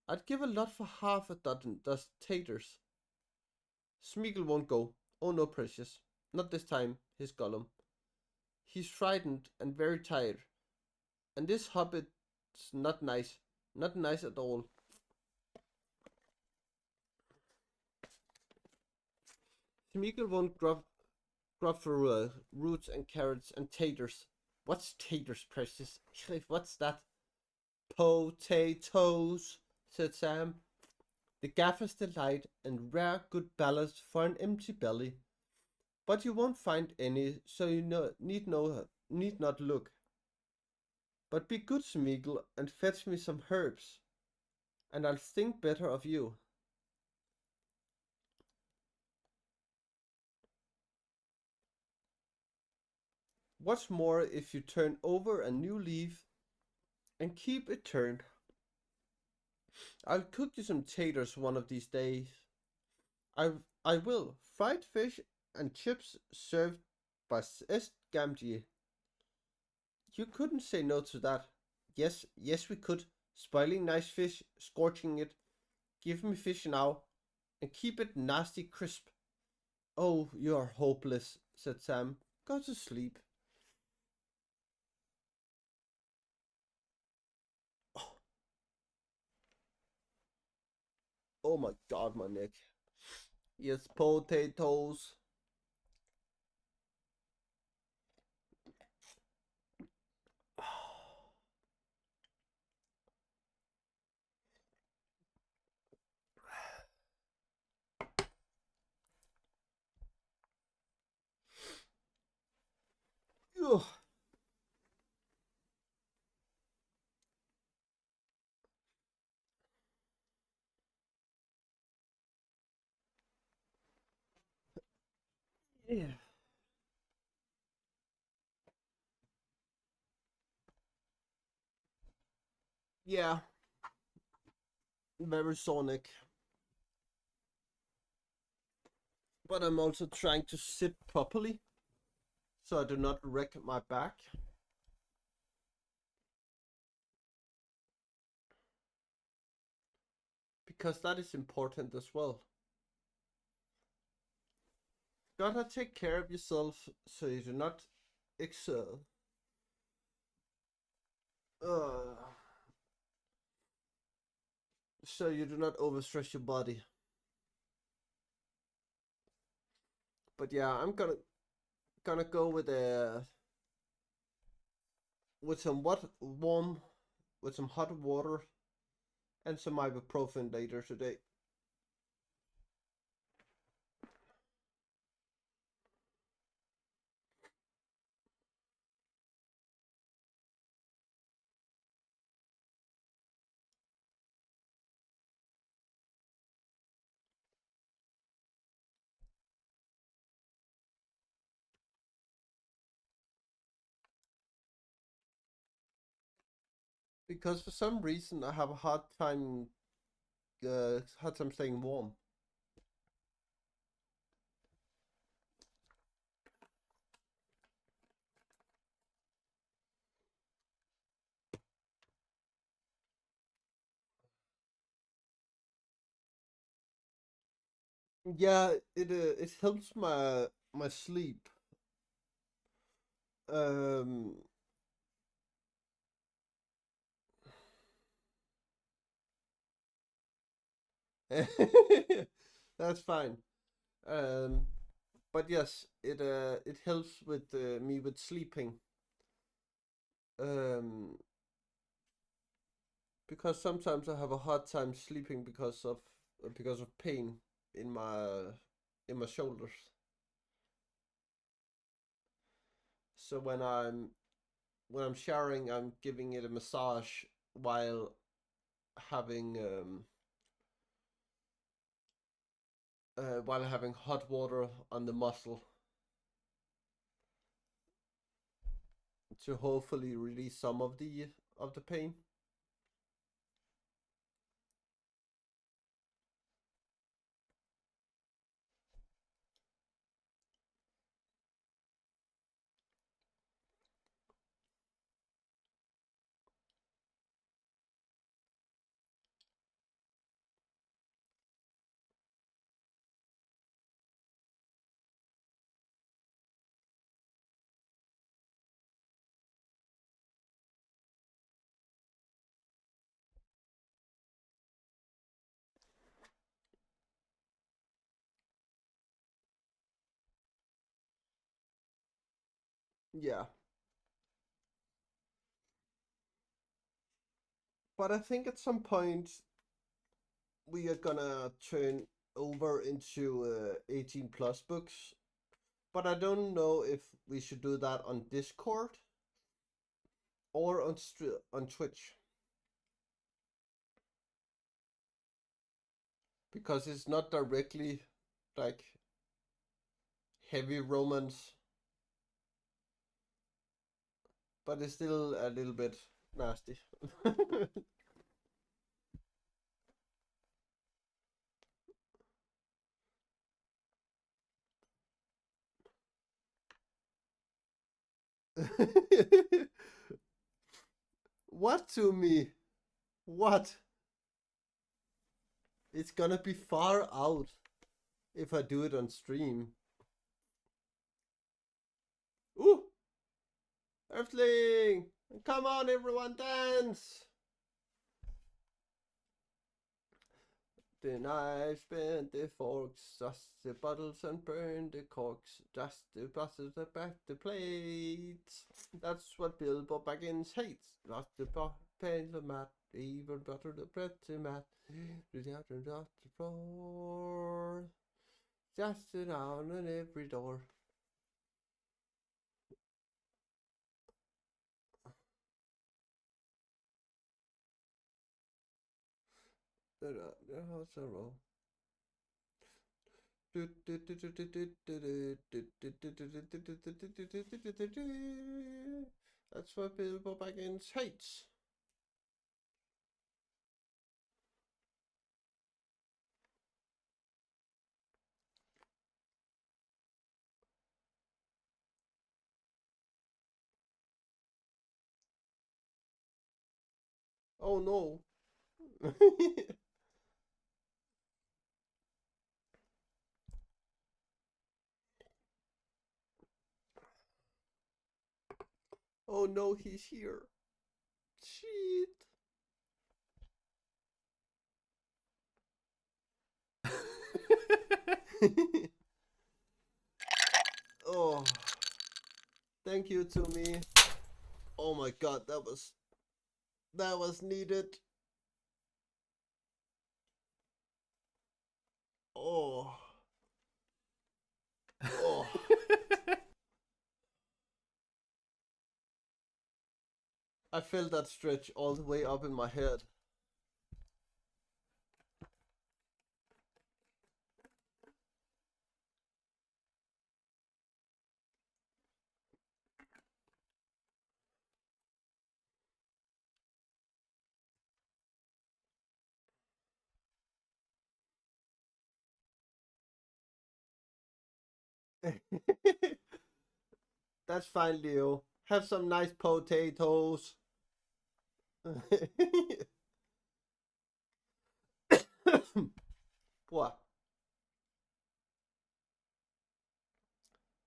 I'd give a lot for half a dozen taters." "Smeagol won't go. Oh no, precious. Not this time," hissed Gollum. "He's frightened and very tired. And this hobbit's not nice. Not nice at all." "Smeagol won't grub for roots and carrots and taters." "What's taters, precious?" "What's that?" "Potatoes," said Sam. "The gaffer's delight and rare good ballast for an empty belly. But you won't find any, so you need not look." But be good, Smeagol, and fetch me some herbs, and I'll think better of you. What's more, if you turn over a new leaf and keep it turned, I'll cook you some taters one of these days. I I will. Fried fish and chips served by S. Gamgee. You couldn't say no to that. Yes, yes we could. Spoiling nice fish, scorching it. Give me fish now, and keep it nasty crisp. Oh, you are hopeless, said Sam. Go to sleep. Oh my god, my neck. Yes, potatoes. Ugh. Yeah. Yeah, very sonic. But I'm also trying to sit properly so I do not wreck my back. Because that is important as well. Gotta take care of yourself so you do not excel. Uh, so you do not overstress your body. But yeah, I'm gonna go with some what warm with some hot water and some ibuprofen later today. Because for some reason I have a hard time staying warm. Yeah, it helps my sleep. Um, that's fine. Um, but yes, it helps with me with sleeping. Um, because sometimes I have a hard time sleeping because of pain in my shoulders. So when I'm showering, I'm giving it a massage while having having hot water on the muscle to hopefully release some of the pain. Yeah, but I think at some point we are gonna turn over into 18 plus books. But I don't know if we should do that on Discord or on Twitch, because it's not directly like heavy romance, but it's still a little bit nasty. What to me? What? It's gonna be far out if I do it on stream. Ooh! Earthling! Come on, everyone, dance! The knives bend the forks, dust the bottles and burn the corks, dust the buses and back the plates. That's what Bilbo Baggins hates. Dust the paint of mat, even butter the bread to mat. Without and dust the floor, dust it down on every door. The house a roll. That's what Bilbo Baggins hates. Oh no. Oh no, he's here. Shit. Oh, thank you to me. Oh my god, that was needed. Oh. Oh. I felt that stretch all the way up in my head. That's fine, Leo. Have some nice potatoes. What?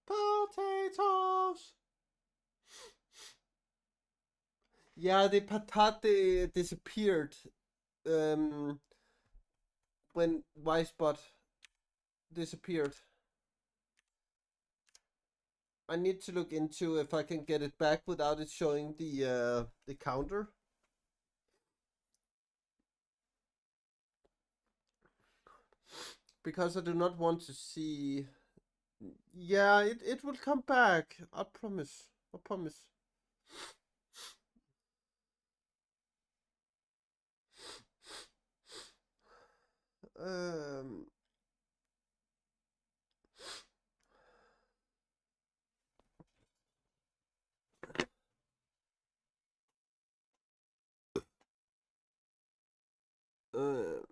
Potatoes! Yeah, the patate disappeared when Spot disappeared. I need to look into if I can get it back without it showing the counter. Because I do not want to see. Yeah, it will come back. I promise. I promise. Um. Uh,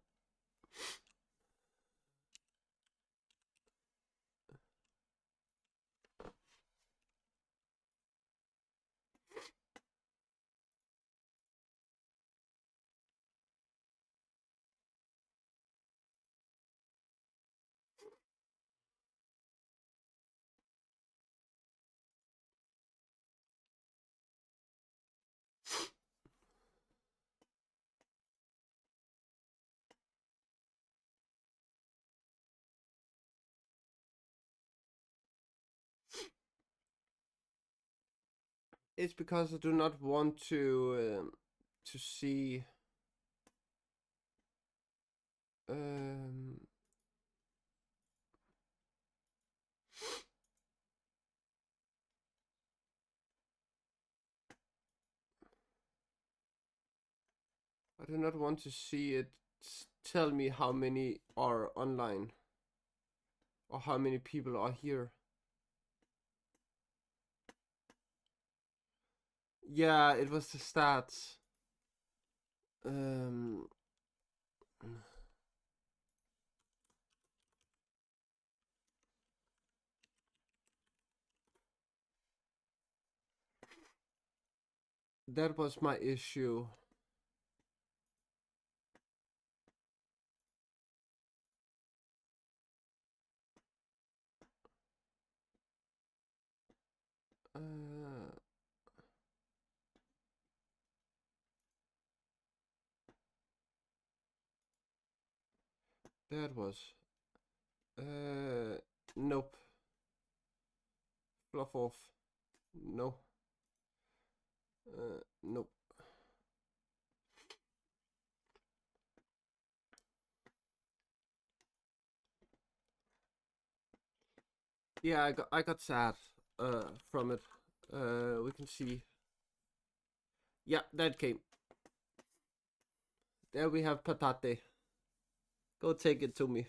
it's because I do not want to see um I do not want to see it tell me how many are online or how many people are here. Yeah, it was the stats. Um, that was my issue. Uh, that was. Nope. Fluff off. No. Nope. Yeah, I got sad from it. We can see. Yeah, that came. There we have patate. Go take it to me.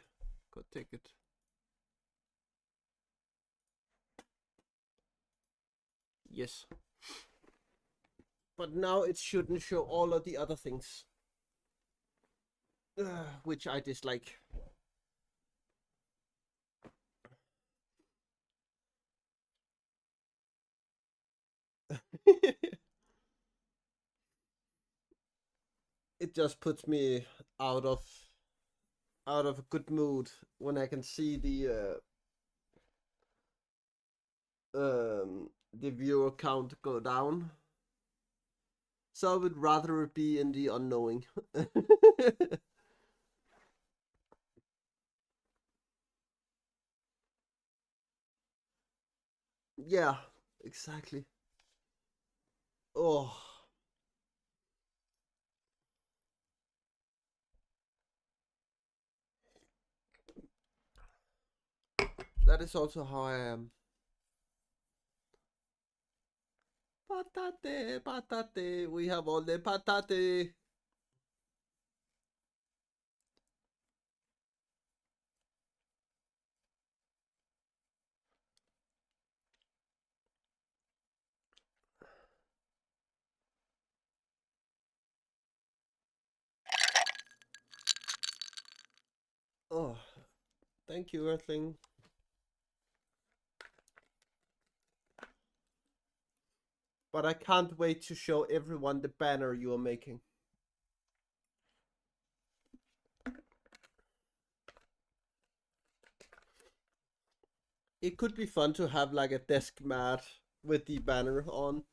Go take it. Yes. But now it shouldn't show all of the other things. Which I dislike. It just puts me out of a good mood when I can see the viewer count go down. So I would rather be in the unknowing. Yeah, exactly. Oh, that is also how I am. Patate, patate. We have all the patate. Oh, thank you, Earthling. But I can't wait to show everyone the banner you are making. It could be fun to have like a desk mat with the banner on.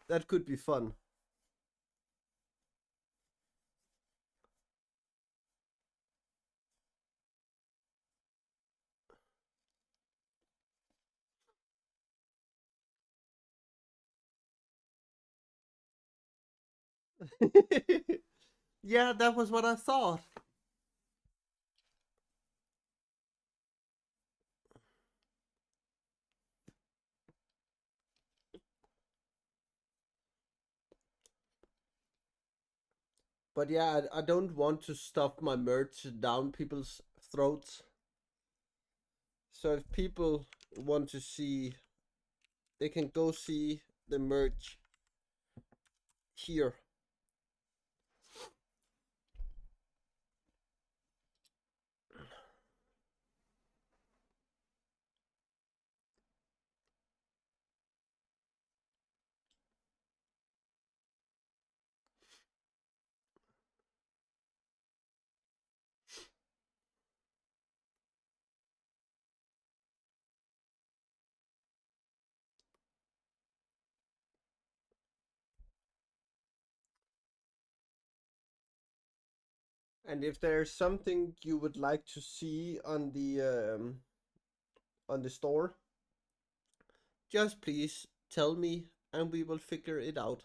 That could be fun. Yeah, that was what I thought. But yeah, I don't want to stuff my merch down people's throats. So if people want to see, they can go see the merch here. And if there's something you would like to see on the store, just please tell me and we will figure it out.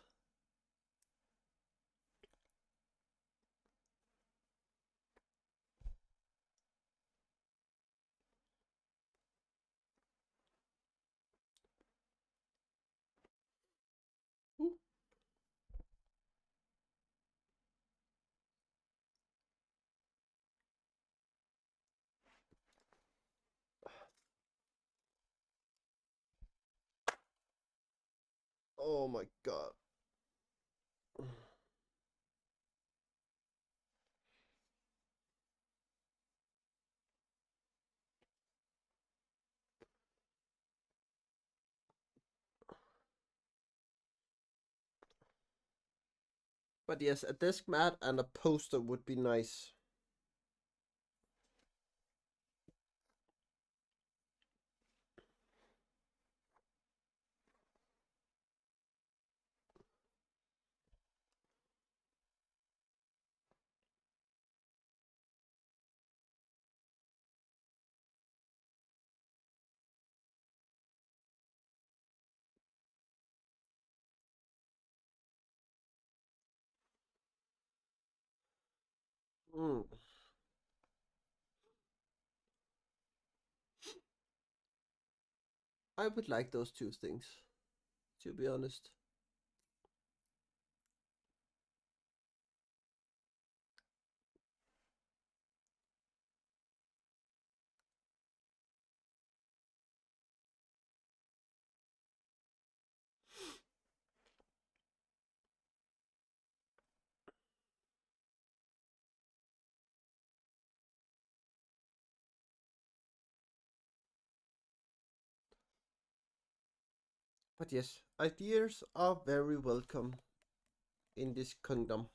Oh my god. But yes, a desk mat and a poster would be nice. Mm, I would like those two things, to be honest. But yes, ideas are very welcome in this kingdom.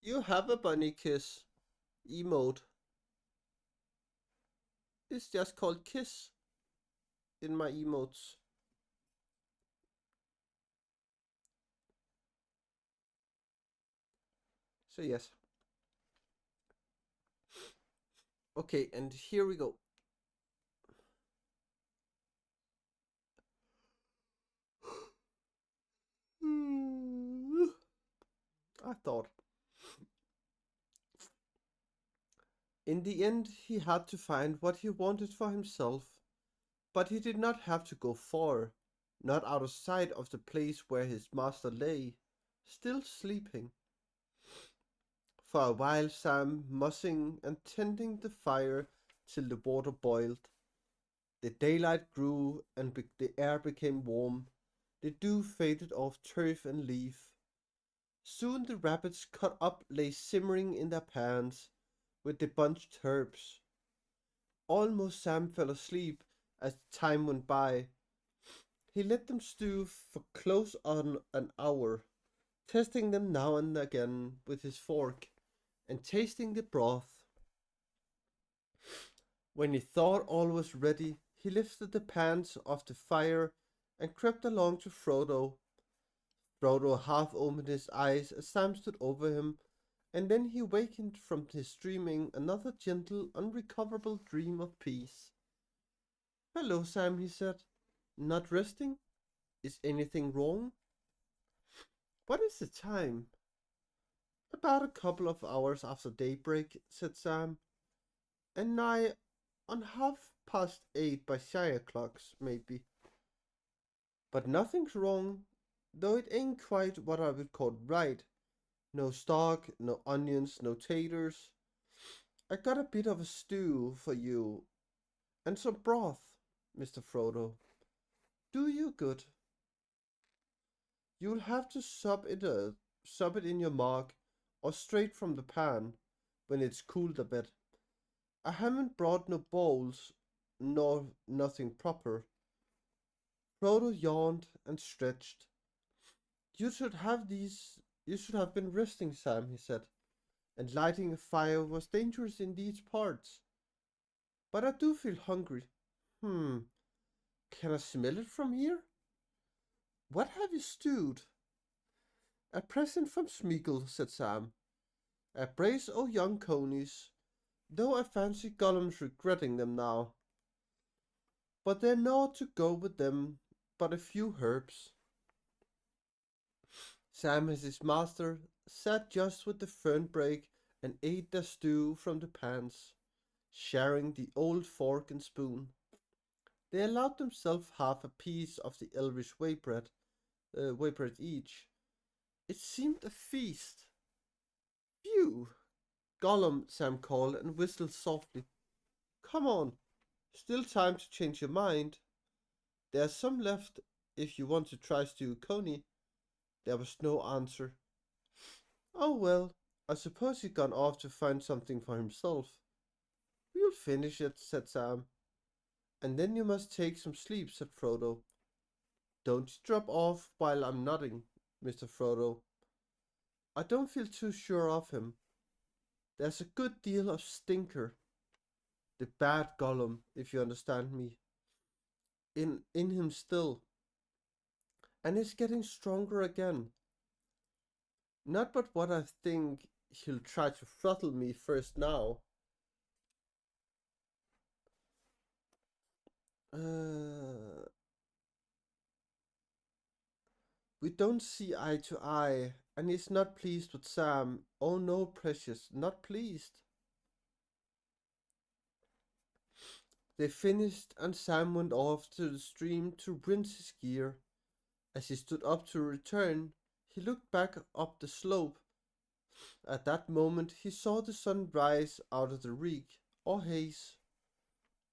You have a bunny kiss emote. It's just called kiss in my emotes. So yes. Okay, and here we go. I thought. In the end, he had to find what he wanted for himself, but he did not have to go far, not out of sight of the place where his master lay, still sleeping. For a while Sam mussing and tending the fire till the water boiled. The daylight grew and the air became warm. The dew faded off turf and leaf. Soon the rabbits cut up lay simmering in their pans with the bunched herbs. Almost Sam fell asleep as time went by. He let them stew for close on an hour, testing them now and again with his fork and tasting the broth. When he thought all was ready, he lifted the pans off the fire and crept along to Frodo. Frodo half opened his eyes as Sam stood over him, and then he wakened from his dreaming another gentle, unrecoverable dream of peace. "Hello, Sam," he said. "Not resting? Is anything wrong?" "What is the time?" "About a couple of hours after daybreak," said Sam, "and nigh on half past 8 by Shire clocks, maybe. But nothing's wrong, though it ain't quite what I would call right. No stock, no onions, no taters. I got a bit of a stew for you, and some broth, Mr. Frodo. Do you good. You'll have to sub it in your mug, or straight from the pan, when it's cooled a bit. I haven't brought no bowls, nor nothing proper." Frodo yawned and stretched. You should have been resting, Sam," he said, "and lighting a fire was dangerous in these parts. But I do feel hungry. Hmm, can I smell it from here? What have you stewed?" "A present from Smeagol," said Sam. "A brace o' young conies, though I fancy Gollum's regretting them now. But they're naught to go with them but a few herbs." Sam as his master sat just with the fern brake and ate their stew from the pans, sharing the old fork and spoon. They allowed themselves half a piece of the elvish way bread each. It seemed a feast. Phew! Gollum, Sam called and whistled softly. Come on, still time to change your mind. There's some left if you want to try stew coney. There was no answer. Oh well, I suppose he's gone off to find something for himself. We'll finish it, said Sam. And then you must take some sleep, said Frodo. Don't drop off while I'm nodding, Mr. Frodo. I don't feel too sure of him. There's a good deal of stinker, the bad Gollum, if you understand me, in him still, and he's getting stronger again. Not but what I think he'll try to throttle me first now. Uh, we don't see eye to eye, and he's not pleased with Sam. Oh no, precious, not pleased. They finished, and Sam went off to the stream to rinse his gear. As he stood up to return, he looked back up the slope. At that moment he saw the sun rise out of the reek, or haze,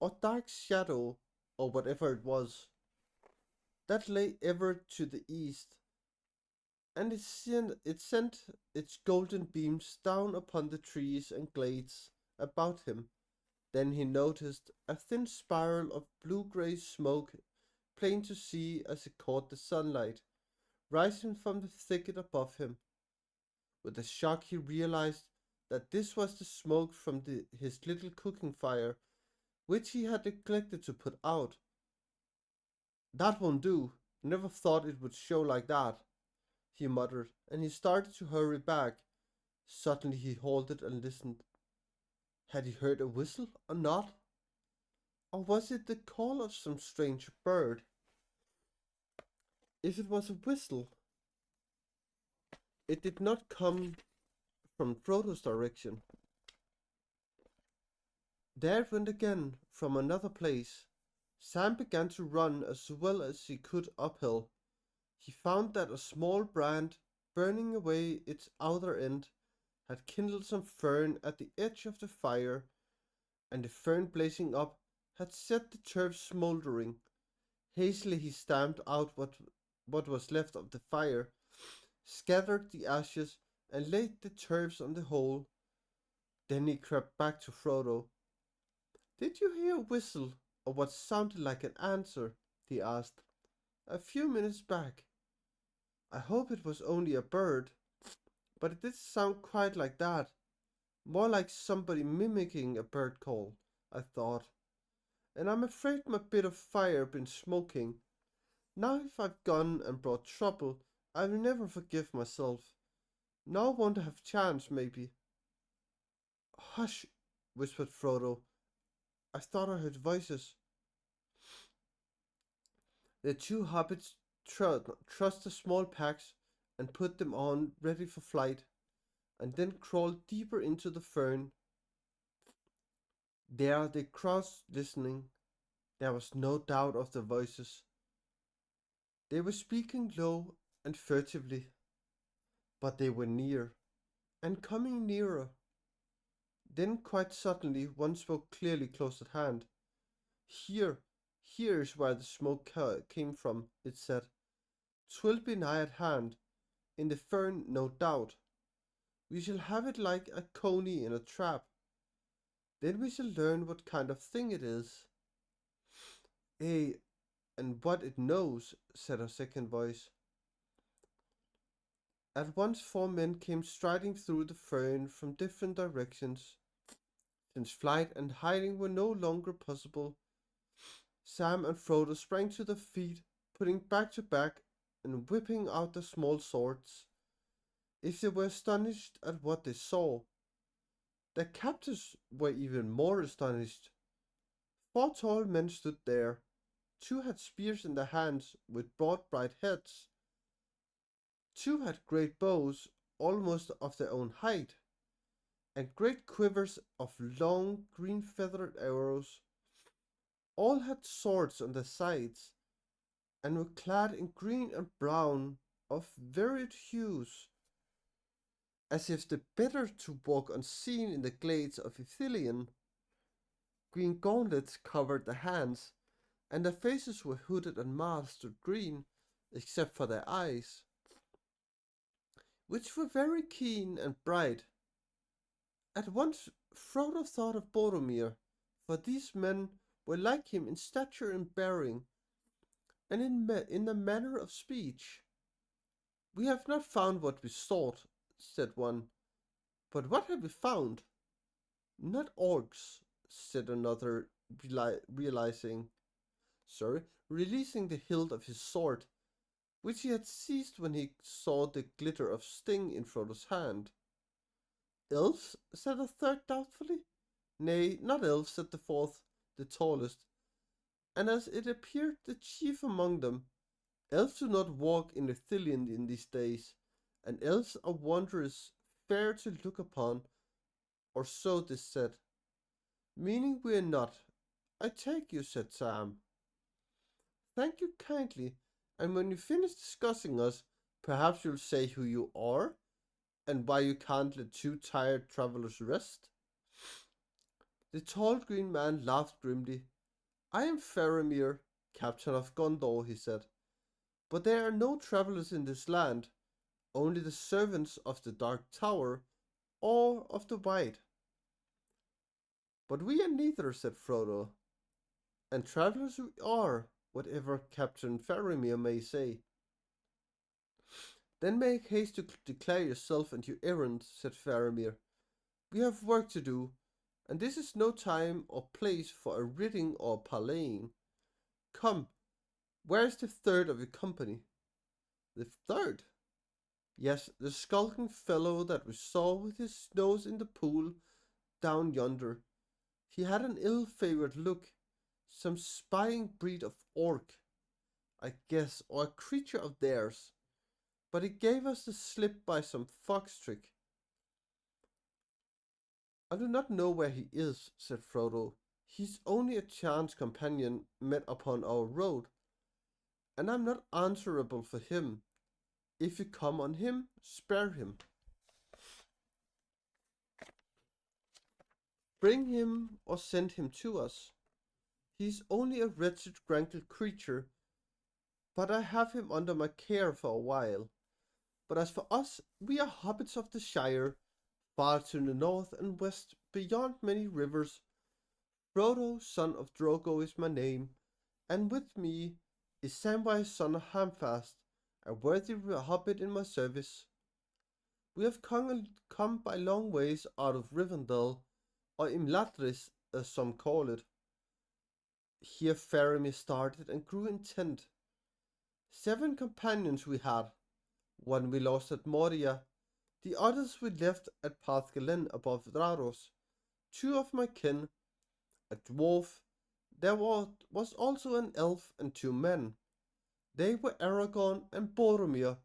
or dark shadow, or whatever it was, that lay ever to the east, and it sent its golden beams down upon the trees and glades about him. Then he noticed a thin spiral of blue-grey smoke, plain to see as it caught the sunlight, rising from the thicket above him. With a shock he realized that this was the smoke from his little cooking fire, which he had neglected to put out. That won't do. Never thought it would show like that, he muttered, and he started to hurry back. Suddenly he halted and listened. Had he heard a whistle or not? Or was it the call of some strange bird? If it was a whistle, it did not come from Frodo's direction. There it went again, from another place. Sam began to run as well as he could uphill. He found that a small brand, burning away its outer end, had kindled some fern at the edge of the fire, and the fern blazing up had set the turf smouldering. Hastily he stamped out what was left of the fire, scattered the ashes, and laid the turfs on the hole. Then he crept back to Frodo. Did you hear a whistle, or what sounded like an answer? He asked. A few minutes back. I hope it was only a bird, but it did sound quite like that. More like somebody mimicking a bird call, I thought. And I'm afraid my bit of fire been smoking. Now if I've gone and brought trouble, I'll never forgive myself. Now I won't have chance, maybe. Hush, whispered Frodo. I thought I heard voices. The two hobbits thrust the small packs and put them on ready for flight, and then crawled deeper into the fern. There they crouched listening. There was no doubt of the voices. They were speaking low and furtively, but they were near, and coming nearer. Then quite suddenly one spoke clearly close at hand. Here, here is where the smoke came from, it said. 'Twill be nigh at hand, in the fern, no doubt. We shall have it like a coney in a trap. Then we shall learn what kind of thing it is. Eh, and what it knows, said a second voice. At once four men came striding through the fern from different directions. Since flight and hiding were no longer possible, Sam and Frodo sprang to their feet, putting back to back and whipping out their small swords. If they were astonished at what they saw, their captors were even more astonished. Four tall men stood there. Two had spears in their hands with broad bright heads. Two had great bows, almost of their own height, and great quivers of long green feathered arrows. All had swords on their sides, and were clad in green and brown of varied hues, as if the better to walk unseen in the glades of Ithilien. Green gauntlets covered their hands, and their faces were hooded and masked with green, except for their eyes, which were very keen and bright. At once Frodo thought of Boromir, for these men were like him in stature and bearing, and in the manner of speech. We have not found what we sought, said one. But what have we found? Not orcs, said another, realizing, releasing the hilt of his sword, which he had seized when he saw the glitter of sting in Frodo's hand. Elves, said a third doubtfully. Nay, not elves, said the fourth, the tallest, and as it appeared the chief among them. Elves do not walk in Ithilien in these days, and elves are wondrous fair to look upon, or so 'tis said. Meaning we are not, I take you, said Sam. Thank you kindly, and when you finish discussing us, perhaps you'll say who you are, and why you can't let two tired travelers rest? The tall green man laughed grimly. I am Faramir, captain of Gondor, he said. But there are no travelers in this land, only the servants of the Dark Tower or of the White. But we are neither, said Frodo, and travelers we are, whatever Captain Faramir may say. Then make haste to declare yourself and your errand, said Faramir. We have work to do, and this is no time or place for a ridding or parleying. Come, where is the third of your company? The third? Yes, the skulking fellow that we saw with his nose in the pool down yonder. He had an ill-favored look, some spying breed of orc, I guess, or a creature of theirs. But he gave us the slip by some fox trick. I do not know where he is, said Frodo. He's only a chance companion met upon our road, and I'm not answerable for him. If you come on him, spare him. Bring him or send him to us. He's only a wretched grankled creature, but I have him under my care for a while. But as for us, we are hobbits of the Shire, far to the north and west, beyond many rivers. Frodo, son of Drogo, is my name, and with me is Samwise, son of Hamfast, a worthy hobbit in my service. We have come by long ways out of Rivendell, or Imladris, as some call it. Here Faramir started and grew intent. 7 companions we had. One we lost at Moria, the others we left at Pathgalen above Draros. 2 of my kin, a dwarf. There was also an elf and 2 men. They were Aragorn and Boromir,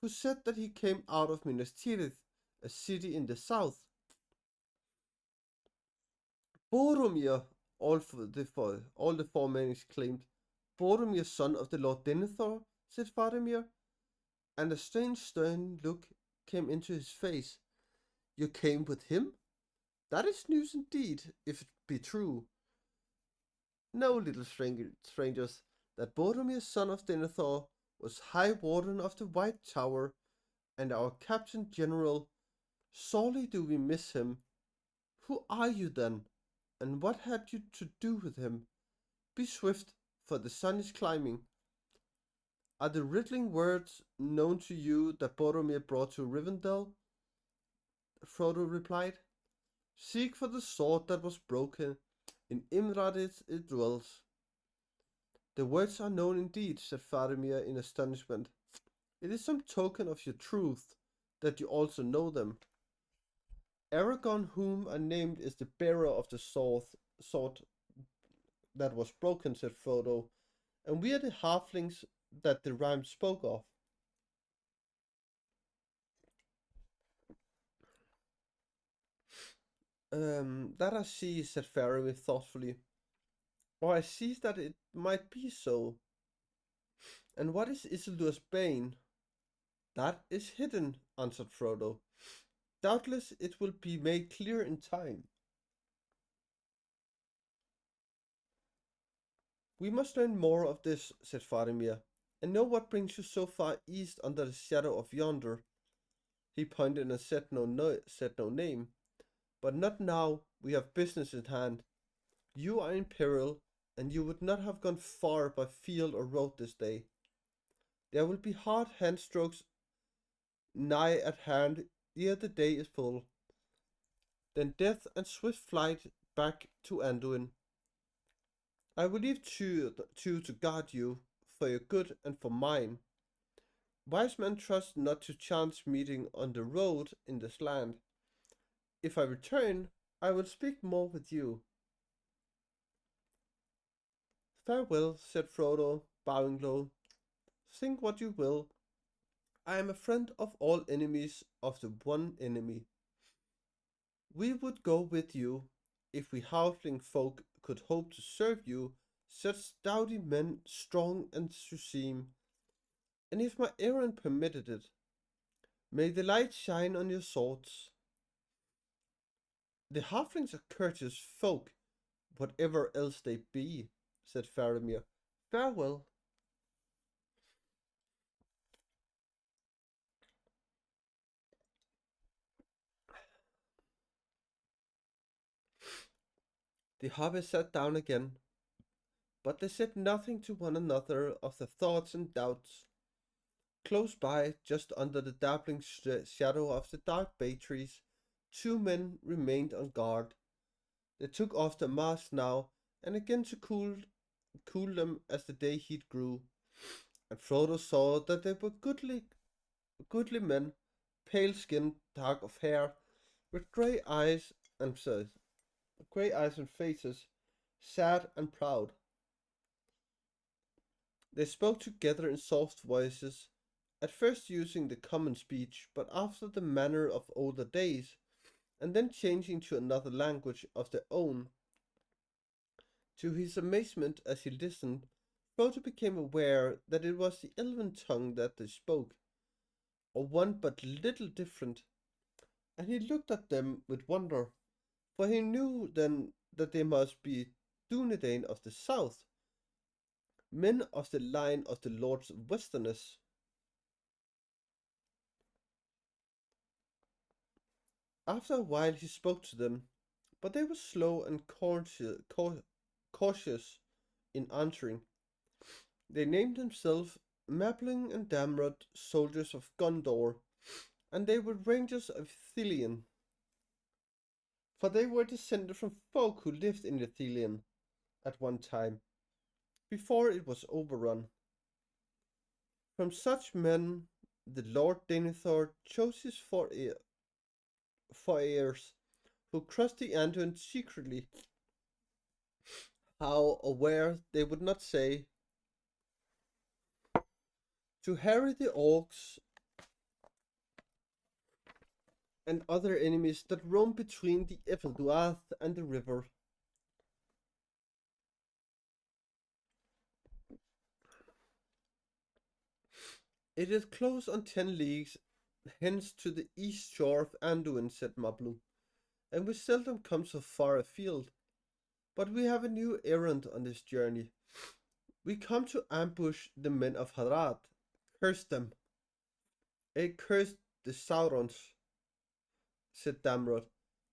who said that he came out of Minas Tirith, a city in the south. Boromir, all the 4 men exclaimed. Boromir, son of the Lord Denethor, said Faramir, and a strange stern look came into his face. You came with him? That is news indeed, if it be true. Know, little strangers, that Boromir, son of Denethor, was High Warden of the White Tower, and our Captain General. Sorely do we miss him. Who are you then, and what had you to do with him? Be swift, for the sun is climbing. Are the riddling words known to you that Boromir brought to Rivendell? Frodo replied. Seek for the sword that was broken. In Imladris it dwells. The words are known indeed, said Faramir in astonishment. It is some token of your truth that you also know them. Aragorn, whom I named, is the bearer of the sword that was broken, said Frodo, and we are the halflings that the rhyme spoke of. That I see, said Faramir thoughtfully. Oh, I see that it might be so. And what is Isildur's bane? That is hidden, answered Frodo. Doubtless it will be made clear in time. We must learn more of this, said Faramir, and know what brings you so far east under the shadow of yonder. He pointed and said no name. But not now, we have business in hand. You are in peril, and you would not have gone far by field or road this day. There will be hard hand strokes nigh at hand ere the day is full. Then death and swift flight back to Anduin. I will leave two to guard you, for your good and for mine. Wise men trust not to chance meeting on the road in this land. If I return, I will speak more with you. Farewell, said Frodo, bowing low. Think what you will. I am a friend of all enemies of the one enemy. We would go with you, if we halfling folk could hope to serve you, such doughty men, strong and to seem, and if my errand permitted it, may the light shine on your swords. The halflings are courteous folk, whatever else they be, said Faramir. Farewell. The hobbits sat down again, but they said nothing to one another of their thoughts and doubts. Close by, just under the dappling shadow of the dark bay trees, two men remained on guard. They took off their masks now and again to cool them as the day heat grew, and Frodo saw that they were goodly men, pale skinned, dark of hair, with grey eyes and faces, sad and proud. They spoke together in soft voices, at first using the common speech, but after the manner of older days, and then changing to another language of their own. To his amazement as he listened, Frodo became aware that it was the elven tongue that they spoke, or one but little different, and he looked at them with wonder, for he knew then that they must be Dunedain of the south, men of the line of the lords of Westerness. After a while he spoke to them, but they were slow and cautious in answering. They named themselves Mapling and Damrod, soldiers of Gondor, and they were rangers of Ithilien, for they were descended from folk who lived in Ithilien at one time, before it was overrun. From such men the Lord Denethor chose his foreirs, who crossed the Anduin secretly. How or where they would not say, to harry the orcs and other enemies that roam between the Efelduath and the river. It is close on 10 leagues hence to the east shore of Anduin, said Mablu, and we seldom come so far afield. But we have a new errand on this journey. We come to ambush the men of Harad. Curse them. Curse the Saurons, said Damrod.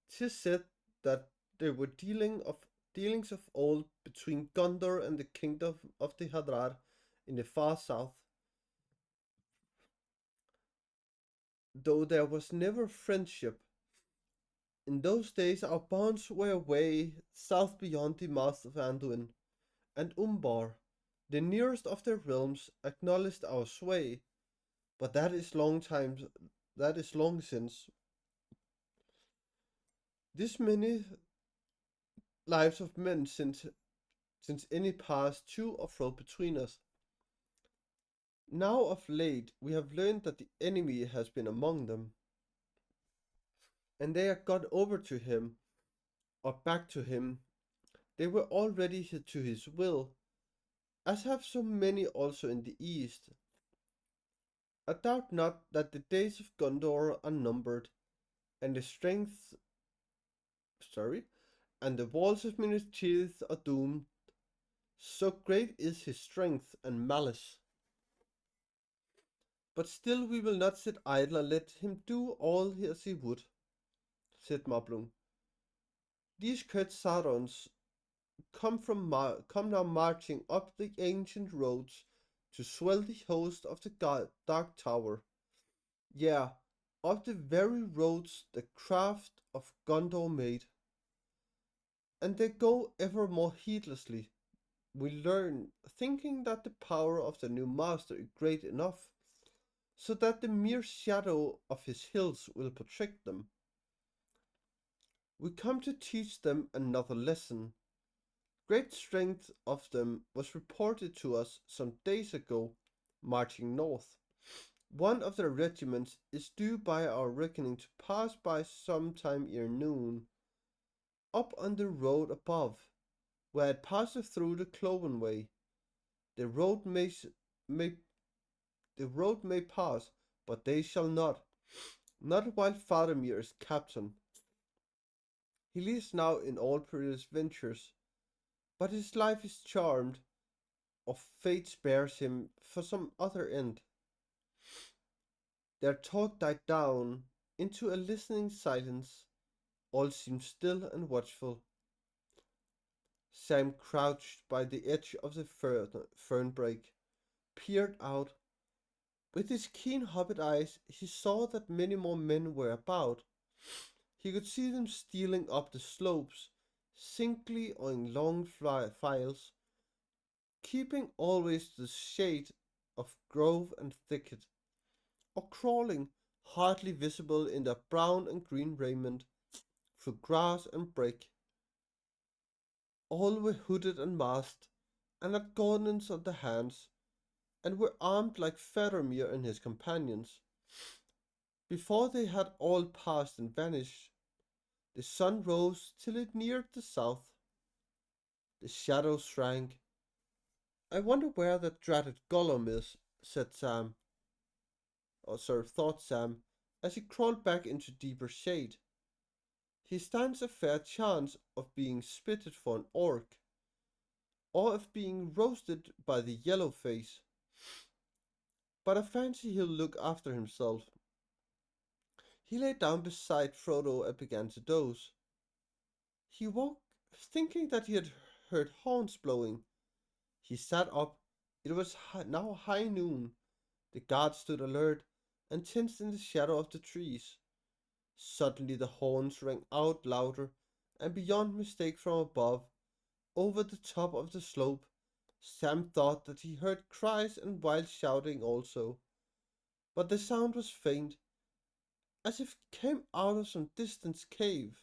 'Tis said that there were dealings of old between Gondor and the kingdom of the Hadrar in the far south, though there was never friendship. In those days our bonds were away south beyond the mouth of Anduin, and Umbar, the nearest of their realms, acknowledged our sway, but that is long since. This many lives of men since any passed to or fro between us. Now of late we have learned that the enemy has been among them, and they are gone over to him, or back to him. They were all ready to his will, as have so many also in the East. I doubt not that the days of Gondor are numbered, and the strength sorry, and the walls of Minas Tirith are doomed. So great is his strength and malice. But still we will not sit idle and let him do all as he would, said Moblung. These Kurt Sarons come now marching up the ancient roads to swell the host of the Dark Tower. Yeah, up the very roads the craft of Gondor made. And they go ever more heedlessly, we learn, thinking that the power of the new master is great enough, so that the mere shadow of his hills will protect them. We come to teach them another lesson. Great strength of them was reported to us some days ago, marching north. One of their regiments is due by our reckoning to pass by some time ere noon, up on the road above, where it passes through the Cloven Way. The road may the road may pass, but they shall not. Not while Faramir is captain. He lives now in all perilous ventures, but his life is charmed, or fate spares him for some other end. Their talk died down into a listening silence. All seemed still and watchful. Sam crouched by the edge of the fernbrake, peered out. With his keen hobbit eyes he saw that many more men were about. He could see them stealing up the slopes, singly or in long files, keeping always the shade of grove and thicket, or crawling, hardly visible in their brown and green raiment, through grass and brake. All were hooded and masked, and had gauntlets on the hands, and were armed like Faramir and his companions. Before they had all passed and vanished, the sun rose till it neared the south. The shadows shrank. I wonder where that dratted Gollum is, said Sam, or thought Sam, as he crawled back into deeper shade. He stands a fair chance of being spitted for an orc, or of being roasted by the yellow face. But I fancy he'll look after himself. He lay down beside Frodo and began to doze. He woke, thinking that he had heard horns blowing. He sat up. It was now high noon. The guards stood alert and tense in the shadow of the trees. Suddenly the horns rang out louder, and beyond mistake from above, over the top of the slope, Sam thought that he heard cries and wild shouting also, but the sound was faint, as if it came out of some distant cave.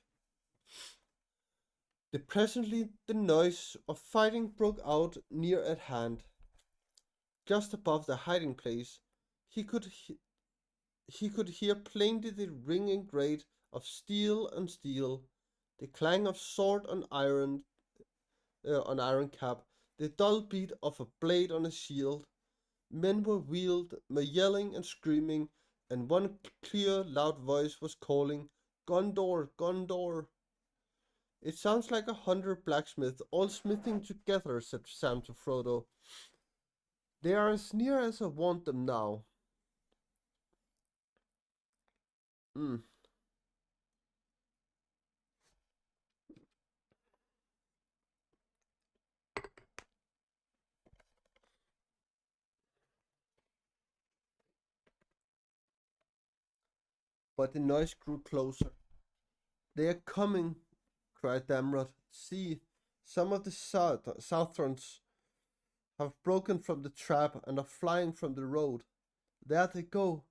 Presently the noise of fighting broke out near at hand. Just above the hiding place, he could hear plainly the ringing grate of steel on steel, the clang of sword on iron cap, the dull beat of a blade on a shield. Men were wheeled, yelling and screaming, and one clear, loud voice was calling, "Gondor, Gondor!" "It sounds like 100 blacksmiths all smithing together," said Sam to Frodo. "They are as near as I want them now." Hmm. But the noise grew closer. "They are coming," cried Damrod. "See, some of the Southrons have broken from the trap and are flying from the road. There they go,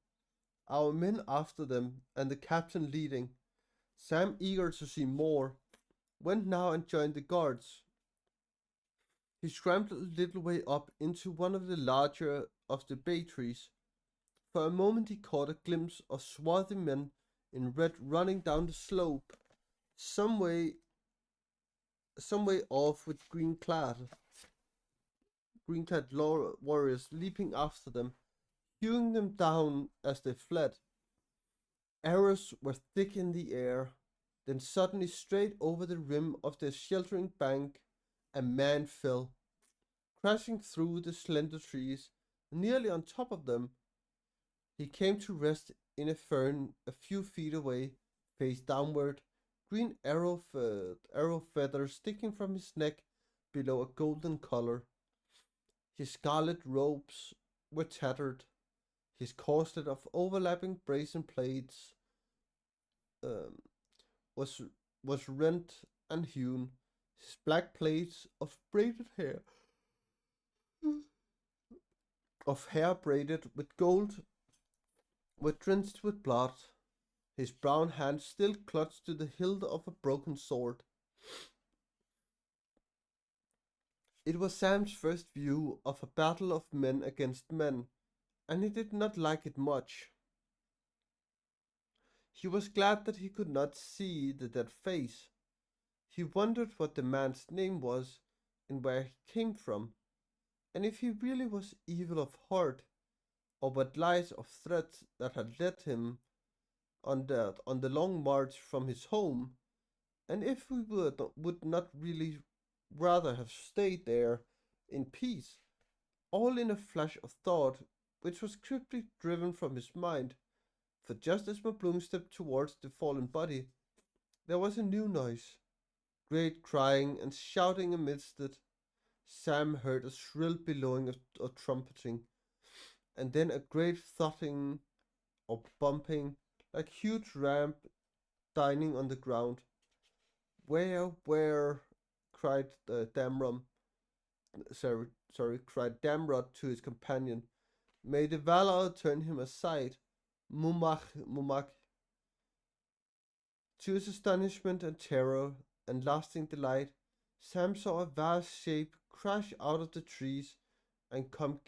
our men after them, and the captain leading." Sam, eager to see more, went now and joined the guards. He scrambled a little way up into one of the larger of the bay trees. For a moment he caught a glimpse of swarthy men in red running down the slope, some way some way off with green-clad warriors leaping after them, hewing them down as they fled. Arrows were thick in the air. Then suddenly, straight over the rim of the sheltering bank, a man fell, crashing through the slender trees. Nearly on top of them, he came to rest in a fern a few feet away, face downward, green arrow feathers sticking from his neck below a golden collar. His scarlet robes were tattered, his corselet of overlapping brazen plates um, was was rent and hewn, his black plaits of hair braided with gold were drenched with blood. His brown hand still clutched to the hilt of a broken sword. It was Sam's first view of a battle of men against men, and he did not like it much. He was glad that he could not see the dead face. He wondered what the man's name was and where he came from, and if he really was evil of heart, or what lies of threats that had led him on the long march from his home, and if we would not really rather have stayed there in peace, all in a flash of thought which was quickly driven from his mind, for just as Mablung stepped towards the fallen body, there was a new noise, great crying and shouting amidst it. Sam heard a shrill bellowing of trumpeting, and then a great thudding or bumping, like huge ramp dining on the ground. Where? cried Damron. Cried Damrod to his companion. May the Valar turn him aside. Mumach. To his astonishment and terror and lasting delight, Sam saw a vast shape crash out of the trees and come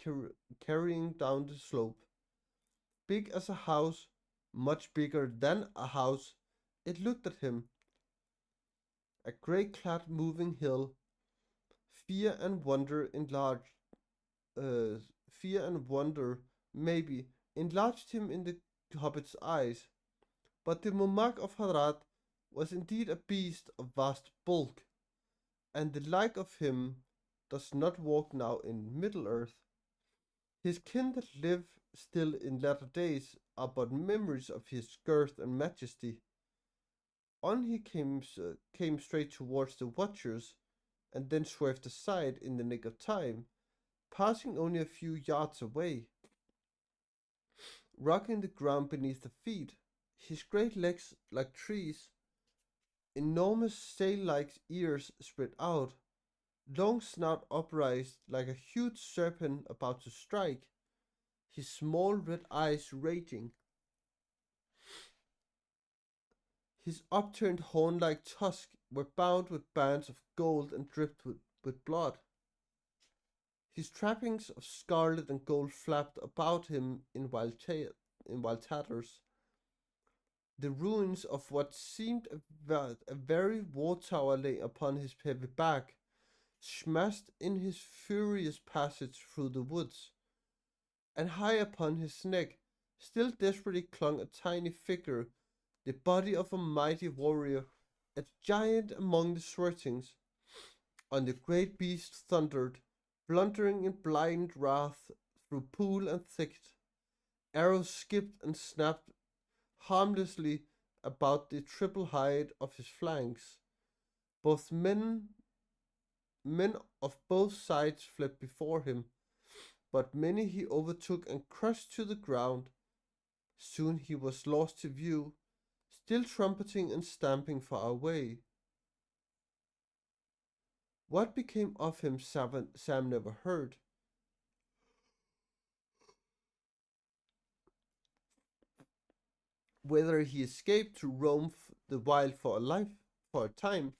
carrying down the slope. Big as a house, much bigger than a house, it looked at him. A grey-clad moving hill, fear and wonder enlarged. Fear and wonder, maybe, enlarged him in the hobbit's eyes. But the Mumak of Harad was indeed a beast of vast bulk, and the like of him does not walk now in Middle-earth. His kin that live still in latter days are but memories of his girth and majesty. On he came straight towards the watchers, and then swerved aside in the nick of time, passing only a few yards away, rocking the ground beneath the feet, his great legs like trees, enormous sail-like ears spread out, long snout upraised like a huge serpent about to strike, his small red eyes raging. His upturned horn-like tusks were bound with bands of gold and dripped with blood. His trappings of scarlet and gold flapped about him in wild tatters. The ruins of what seemed a very war tower lay upon his heavy back, smashed in his furious passage through the woods, and high upon his neck still desperately clung a tiny figure, the body of a mighty warrior, a giant among the Swertings. On the great beast thundered, blundering in blind wrath through pool and thicket. Arrows skipped and snapped harmlessly about the triple height of his flanks. Both men of both sides fled before him, but many he overtook and crushed to the ground. Soon he was lost to view, still trumpeting and stamping far away. What became of him, Sam never heard. Whether he escaped to roam the wild for a time,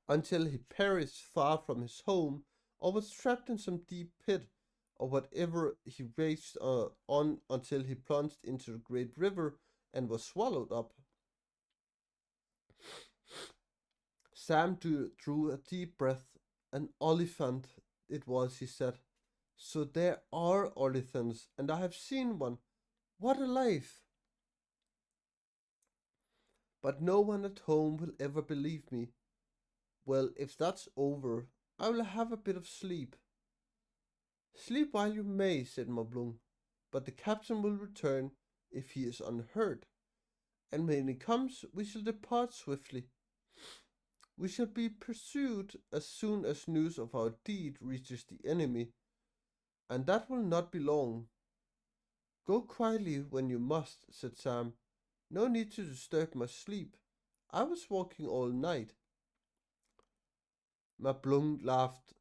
until he perished far from his home, or was trapped in some deep pit, or whatever, he raged on until he plunged into the great river and was swallowed up. Sam drew a deep breath. An elephant, it was, he said. So there are elephants, and I have seen one. What a life! But no one at home will ever believe me. Well, if that's over, I will have a bit of sleep. Sleep while you may, said Mablung, but the captain will return if he is unhurt, and when he comes we shall depart swiftly. We shall be pursued as soon as news of our deed reaches the enemy, and that will not be long. Go quietly when you must, said Sam. No need to disturb my sleep. I was walking all night. Mablung laughed.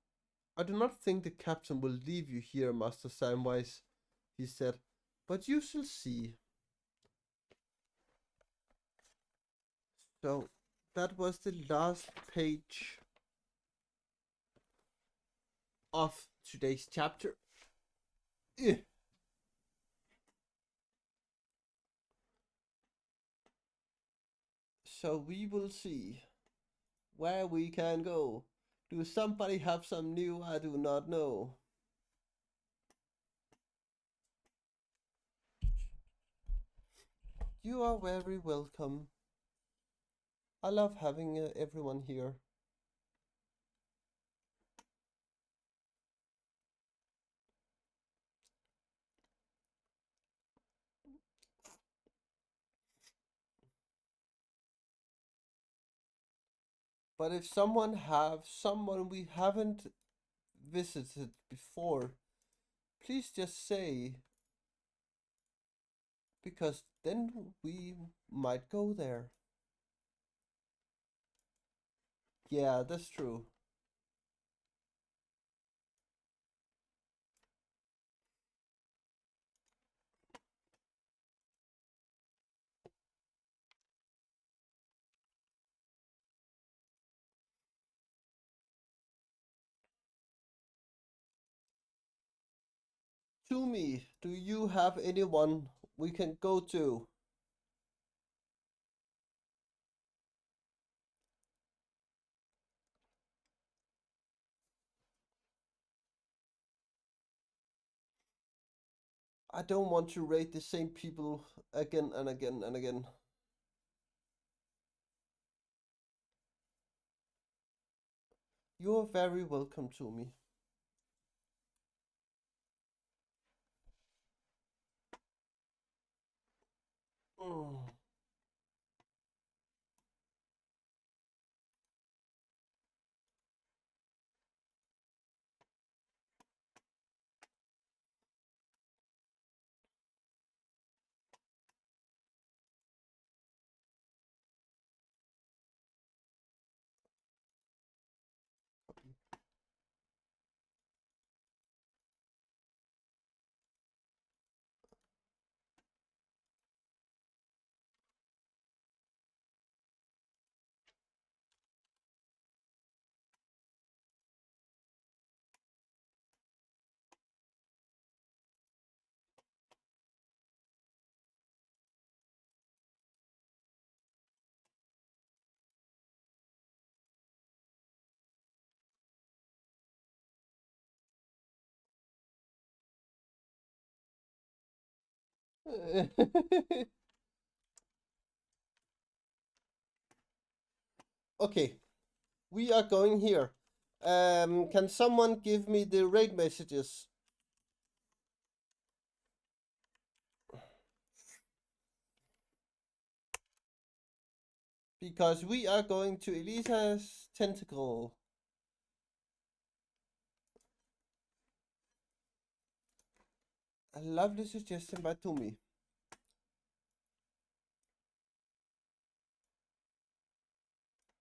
I do not think the captain will leave you here, Master Samwise, he said, but you shall see. So that was the last page of today's chapter. So we will see where we can go. Do somebody have some new I do not know? You are very welcome. I love having everyone here. But if someone we haven't visited before, please just say, because then we might go there. Yeah, that's true. To me, do you have anyone we can go to? I don't want to rate the same people again and again and again. You are very welcome to me. Mm. Okay, we are going here. Can someone give me the raid messages? Because we are going to Elisa's tentacle. A lovely suggestion by Tommy.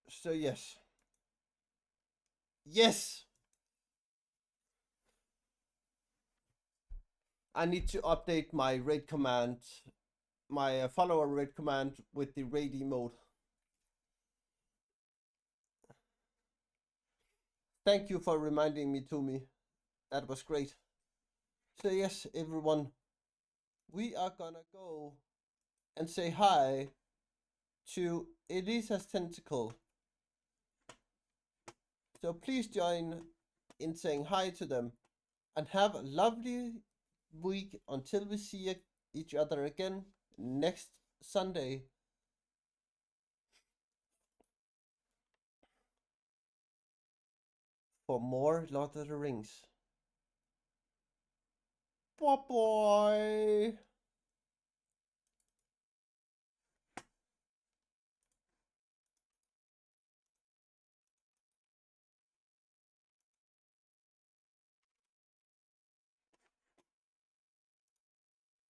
So yes. Yes! I need to update my raid command, my follower raid command with the raid mode. Thank you for reminding me, Tommy. That was great. So yes, everyone, we are gonna go and say hi to Elisa's tentacle. So please join in saying hi to them and have a lovely week until we see each other again next Sunday for more Lord of the Rings. Bye bye.